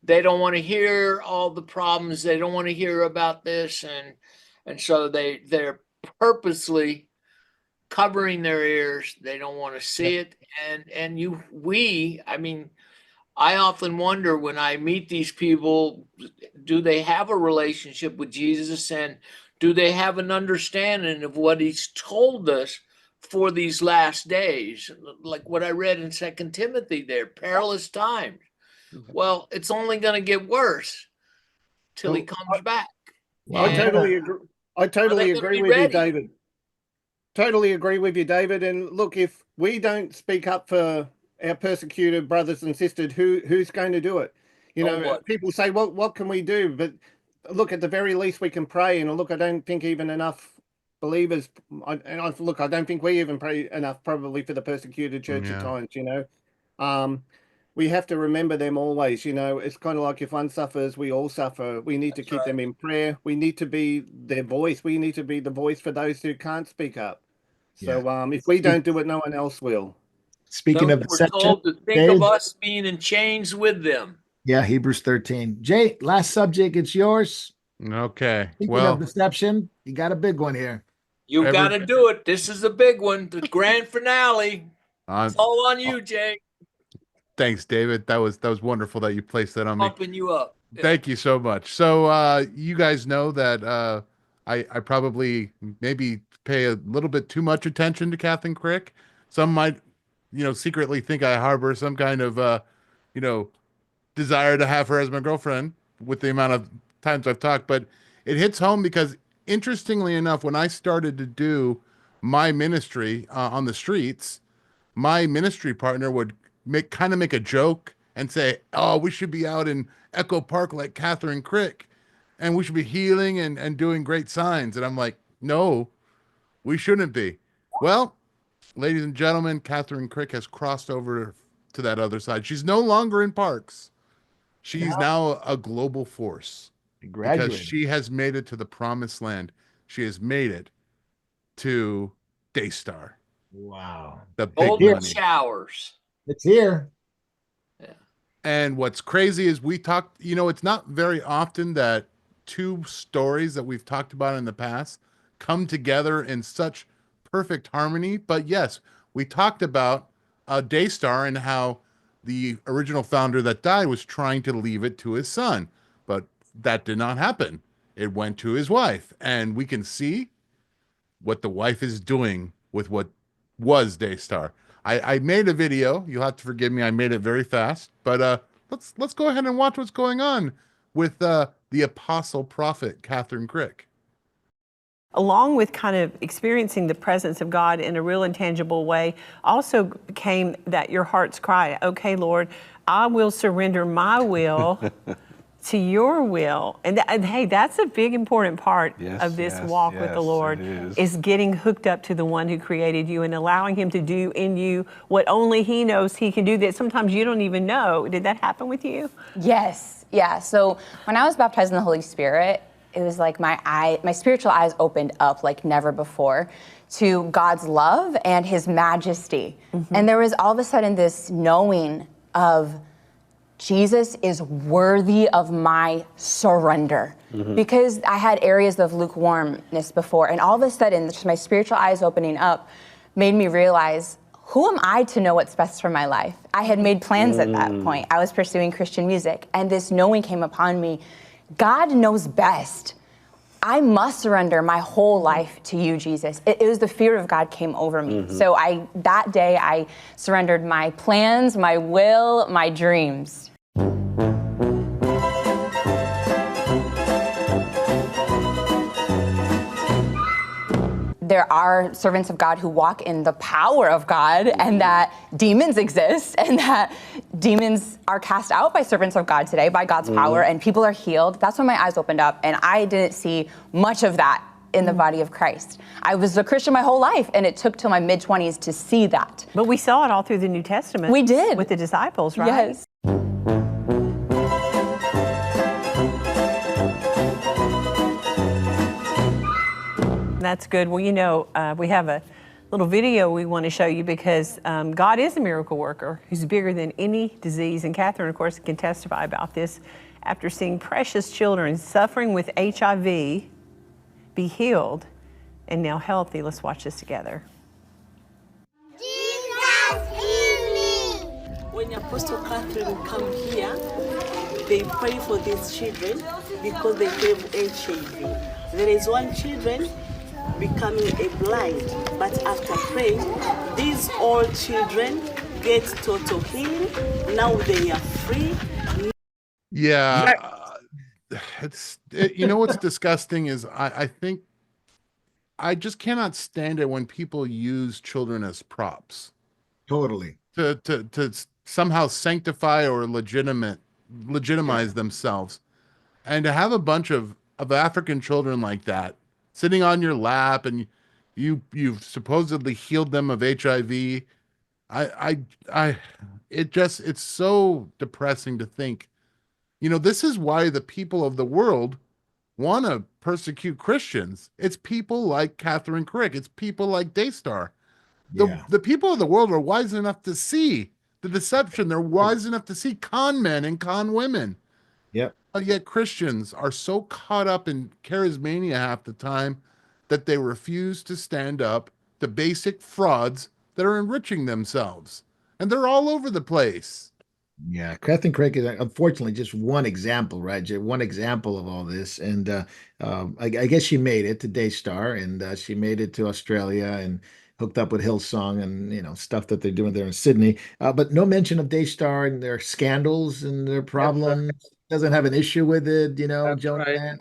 S3: they don't want to hear all the problems. They don't want to hear about this." And so they're purposely covering their ears. They don't want to see it. I mean, I often wonder when I meet these people, do they have a relationship with Jesus, and do they have an understanding of what he's told us for these last days? Like what I read in Second Timothy there, perilous times. Well, it's only going to get worse till he
S4: well,
S3: comes back.
S1: Well,
S4: I
S3: And
S4: totally agree. I
S3: are they
S4: totally
S3: going to
S4: agree
S3: be
S4: with you,
S3: ready?
S4: David. Totally agree with you, David. And look, if we don't speak up for our persecuted brothers and sisters, who's going to do it?
S3: Nobody.
S4: People say, "Well, what can we do?" But look, at the very least, we can pray. And look, I don't think even enough believers. Look, I don't think we even pray enough, probably, for the persecuted church at
S5: Yeah.
S4: times. Um, we have to remember them always. It's kind of like if one suffers, we all suffer. We need to
S3: That's
S4: keep
S3: right.
S4: them in prayer. We need to be their voice. We need to be the voice for those who can't speak up.
S1: yeah.
S4: So if we
S1: Speak-
S4: don't do it, no one else will.
S1: Speaking
S3: So
S1: of
S3: we're
S1: deception,
S3: told to think of
S1: Dave,
S3: us being in chains with them.
S1: yeah, Hebrews 13. Jay, last subject, it's yours.
S5: Okay.
S1: Speaking of
S5: Well,
S1: deception, you got a big one here.
S3: You
S5: every
S3: got to do it. This is a big one, the grand finale. It's all on you, Jay.
S5: thanks, David. That was wonderful that you placed that on me.
S3: Pumping you up.
S5: Thank you so much. So you guys know that I probably maybe pay a little bit too much attention to Kathleen Crick. Some might, secretly think I harbor some kind of you know, desire to have her as my girlfriend with the amount of times I've talked, but it hits home because interestingly enough, when I started to do my ministry on the streets, my ministry partner would make a joke and say, "Oh, we should be out in Echo Park like Catherine Crick, and we should be healing and doing great signs." And I'm like, "No, we shouldn't be." Well, ladies and gentlemen, Catherine Crick has crossed over to that other side. She's no longer in parks. She's now a global force because
S1: Graduated.
S5: she has made it to the promised land. She has made it to Daystar,
S1: Wow.
S5: the big
S3: Golden
S5: money.
S3: showers.
S1: It's here.
S5: And what's crazy is we talked, it's not very often that two stories that we've talked about in the past come together in such perfect harmony. But yes, we talked about Daystar and how the original founder that died was trying to leave it to his son, but that did not happen. It went to his wife, and we can see what the wife is doing with what was Daystar. I made a video. You'll have to forgive me. I made it very fast, but let's go ahead and watch what's going on with the apostle prophet Catherine Crick.
S6: Along with kind of experiencing the presence of God in a real intangible way, also became that your heart's cry, okay, Lord, I will surrender my will to your will. And hey, that's a big important part of this walk with the Lord, is getting hooked up to the one who created you and allowing him to do in you what only he knows he can do, that sometimes you don't even know. Did that happen with you?
S7: Yes. Yeah. So when I was baptized in the Holy Spirit, it was like my spiritual eyes opened up like never before to God's love and his majesty. Mm-hmm. And there was all of a sudden this knowing of Jesus is worthy of my surrender. Mm-hmm. Because I had areas of lukewarmness before, and all of a sudden just my spiritual eyes opening up made me realize, who am I to know what's best for my life? I had made plans at that point. I was pursuing Christian music, and this knowing came upon me. God knows best. I must surrender my whole life to you, Jesus. It was the fear of God came over me. Mm-hmm. So that day I surrendered my plans, my will, my dreams. There are servants of God who walk in the power of God, and that demons exist, and that demons are cast out by servants of God today by God's power, and people are healed. That's when my eyes opened up, and I didn't see much of that in the body of Christ. I was a Christian my whole life, and it took till my mid-20s to see that.
S6: But we saw it all through the New Testament.
S7: We did.
S6: With the disciples, right?
S7: Yes.
S6: That's good. Well, we have a little video we want to show you because God is a miracle worker who's bigger than any disease. And Catherine, of course, can testify about this after seeing precious children suffering with HIV be healed and now healthy. Let's watch this together.
S8: Jesus in me.
S9: When Apostle Catherine come here, they pray for these children because they have HIV. There is one children becoming a blind, but after praying, these all children get total healing. Now they are free.
S5: Yeah, what's disgusting is I think I just cannot stand it when people use children as props.
S1: Totally.
S5: To somehow sanctify or legitimize themselves, and to have a bunch of African children like that sitting on your lap, and you've supposedly healed them of HIV. It's so depressing to think, this is why the people of the world want to persecute Christians. It's people like Catherine Crick. It's people like Daystar. The people of the world are wise enough to see the deception. They're wise enough to see con men and con women.
S1: Yep.
S5: But yet Christians are so caught up in charismania half the time that they refuse to stand up to basic frauds that are enriching themselves. And they're all over the place.
S1: Yeah, Catherine Crick is unfortunately just one example, right? Just one example of all this. And I guess she made it to Daystar, and she made it to Australia and hooked up with Hillsong and stuff that they're doing there in Sydney. But no mention of Daystar and their scandals and their problems. Doesn't have an issue with it,
S2: That's
S1: Joan.
S2: right.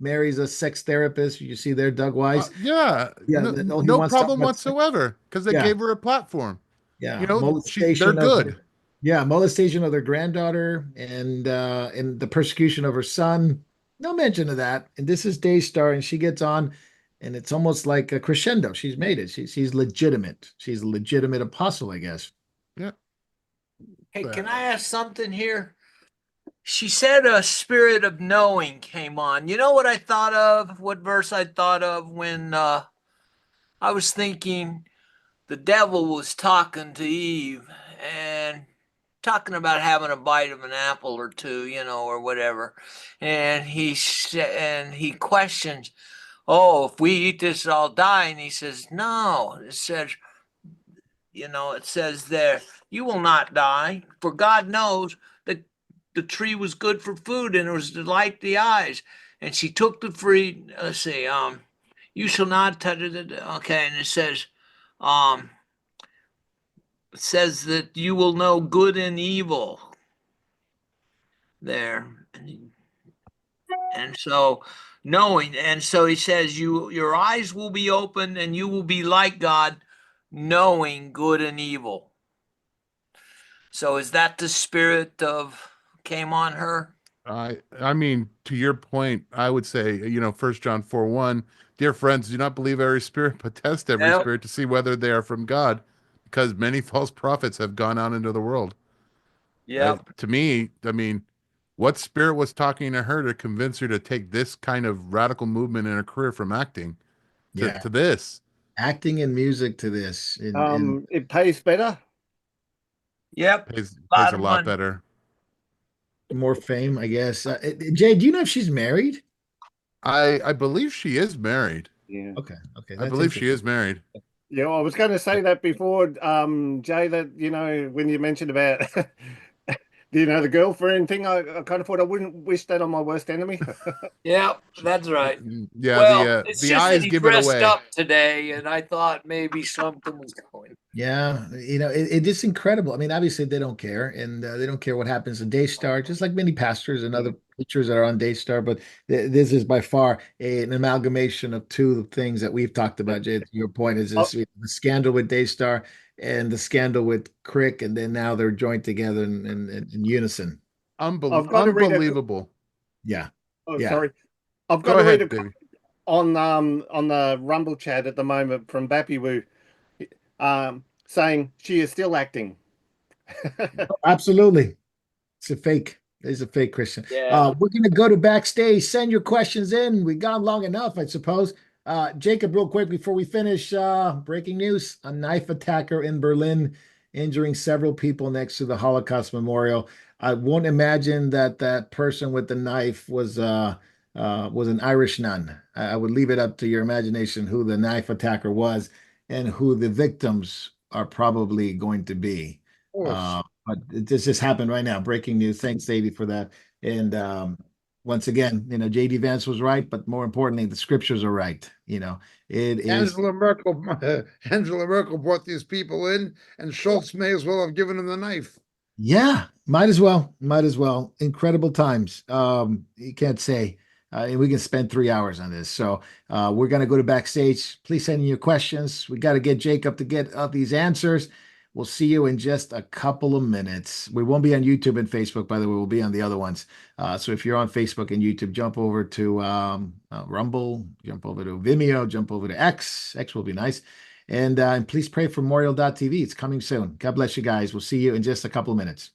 S1: marries a sex therapist. You see there, Doug Wise.
S5: Yeah,
S1: Yeah,
S5: no,
S1: he
S5: no
S1: wants to talk
S5: problem
S1: about sex.
S5: whatsoever because they
S1: Yeah,
S5: gave her a platform. You
S1: yeah,
S5: know, they're
S1: molestation of
S5: good.
S1: molestation of their granddaughter and the persecution of her son. No mention of that. And this is Daystar, and she gets on, and it's almost like a crescendo. She's made it. She's legitimate. She's a legitimate apostle, I guess.
S5: Yeah.
S3: Hey, can I ask something here? She said a spirit of knowing came on. You know what I thought of? What verse I thought of when I was thinking the devil was talking to Eve and talking about having a bite of an apple or two, or whatever. And he questions, "Oh, if we eat this, I'll die." And he says, "No." It says there, "You will not die, for God knows that the tree was good for food and it was to delight the eyes." And she took the fruit. Let's see, you shall not touch it. Okay, and um, it says that you will know good and evil there, and so knowing, and so he says, your eyes will be open and you will be like God, knowing good and evil. So is that the spirit of came on her?
S5: I mean, to your point, I would say, 1 John 4:1, dear friends, do not believe every spirit, but test every
S3: Yep.
S5: spirit to see whether they are from God, because many false prophets have gone out into the world.
S3: Yep.
S5: To me, I mean, what spirit was talking to her to convince her to take this kind of radical movement in her career from acting
S1: Yeah,
S5: to this?
S1: acting and music to this, and
S4: It pays better.
S3: Yep.
S5: Pays
S3: Lot
S5: a
S3: of
S5: lot
S3: money.
S5: better.
S1: more fame, I guess. Jay, do you know if she's married?
S5: I believe she is married.
S4: Yeah.
S1: Okay, okay,
S5: I
S1: that's
S5: believe she
S1: interesting.
S5: is married.
S4: Yeah, I was going to say that before, Jay, that, when you mentioned about, the girlfriend thing, I kind of thought I wouldn't wish that on my worst enemy.
S3: Yep, that's right.
S5: Yeah,
S3: Well, it's
S5: the
S3: just that
S5: eyes
S3: he
S5: give it
S3: dressed
S5: away.
S3: up today, and I thought maybe something was going.
S1: Yeah, it is incredible. I mean, obviously they don't care, and they don't care what happens to Daystar, just like many pastors and other preachers that are on Daystar. But this is by far an amalgamation of two things that we've talked about. Jay, to your point is
S4: I-
S1: this the scandal with Daystar and the scandal with Crick, and then now they're joined together in unison.
S4: I've got to read
S5: Unbelievable.
S1: Yeah,
S4: oh,
S1: yeah.
S4: sorry. I've got
S5: Go
S4: to read a
S5: ahead, baby.
S4: on the Rumble chat at the moment from Bappy Woo, saying she is still acting.
S1: Absolutely. It's a fake. It's a fake, Christian.
S3: Yeah.
S1: We're going to go to backstage. Send your questions in. We gone long enough, I suppose. Jacob, real quick before we finish, breaking news: a knife attacker in Berlin, injuring several people next to the Holocaust Memorial. I won't imagine that that person with the knife was an Irish nun. I would leave it up to your imagination who the knife attacker was and who the victims are probably going to be.
S2: Of course.
S1: But this just happened right now. Breaking news. Thanks, Davey, for that. And once again, JD Vance was right, but more importantly, the scriptures are right. It is.
S2: Angela Merkel brought these people in, and Schultz may as well have given him the knife.
S1: Yeah, might as well. Might as well. Incredible times. You can't say. And we can spend 3 hours on this. So we're going to go to backstage. Please send in your questions. We got to get Jacob to get these answers. We'll see you in just a couple of minutes. We won't be on YouTube and Facebook, by the way. We'll be on the other ones. So if you're on Facebook and YouTube, jump over to Rumble, jump over to Vimeo, jump over to X. X will be nice. And please pray for Memorial.tv. It's coming soon. God bless you guys. We'll see you in just a couple of minutes.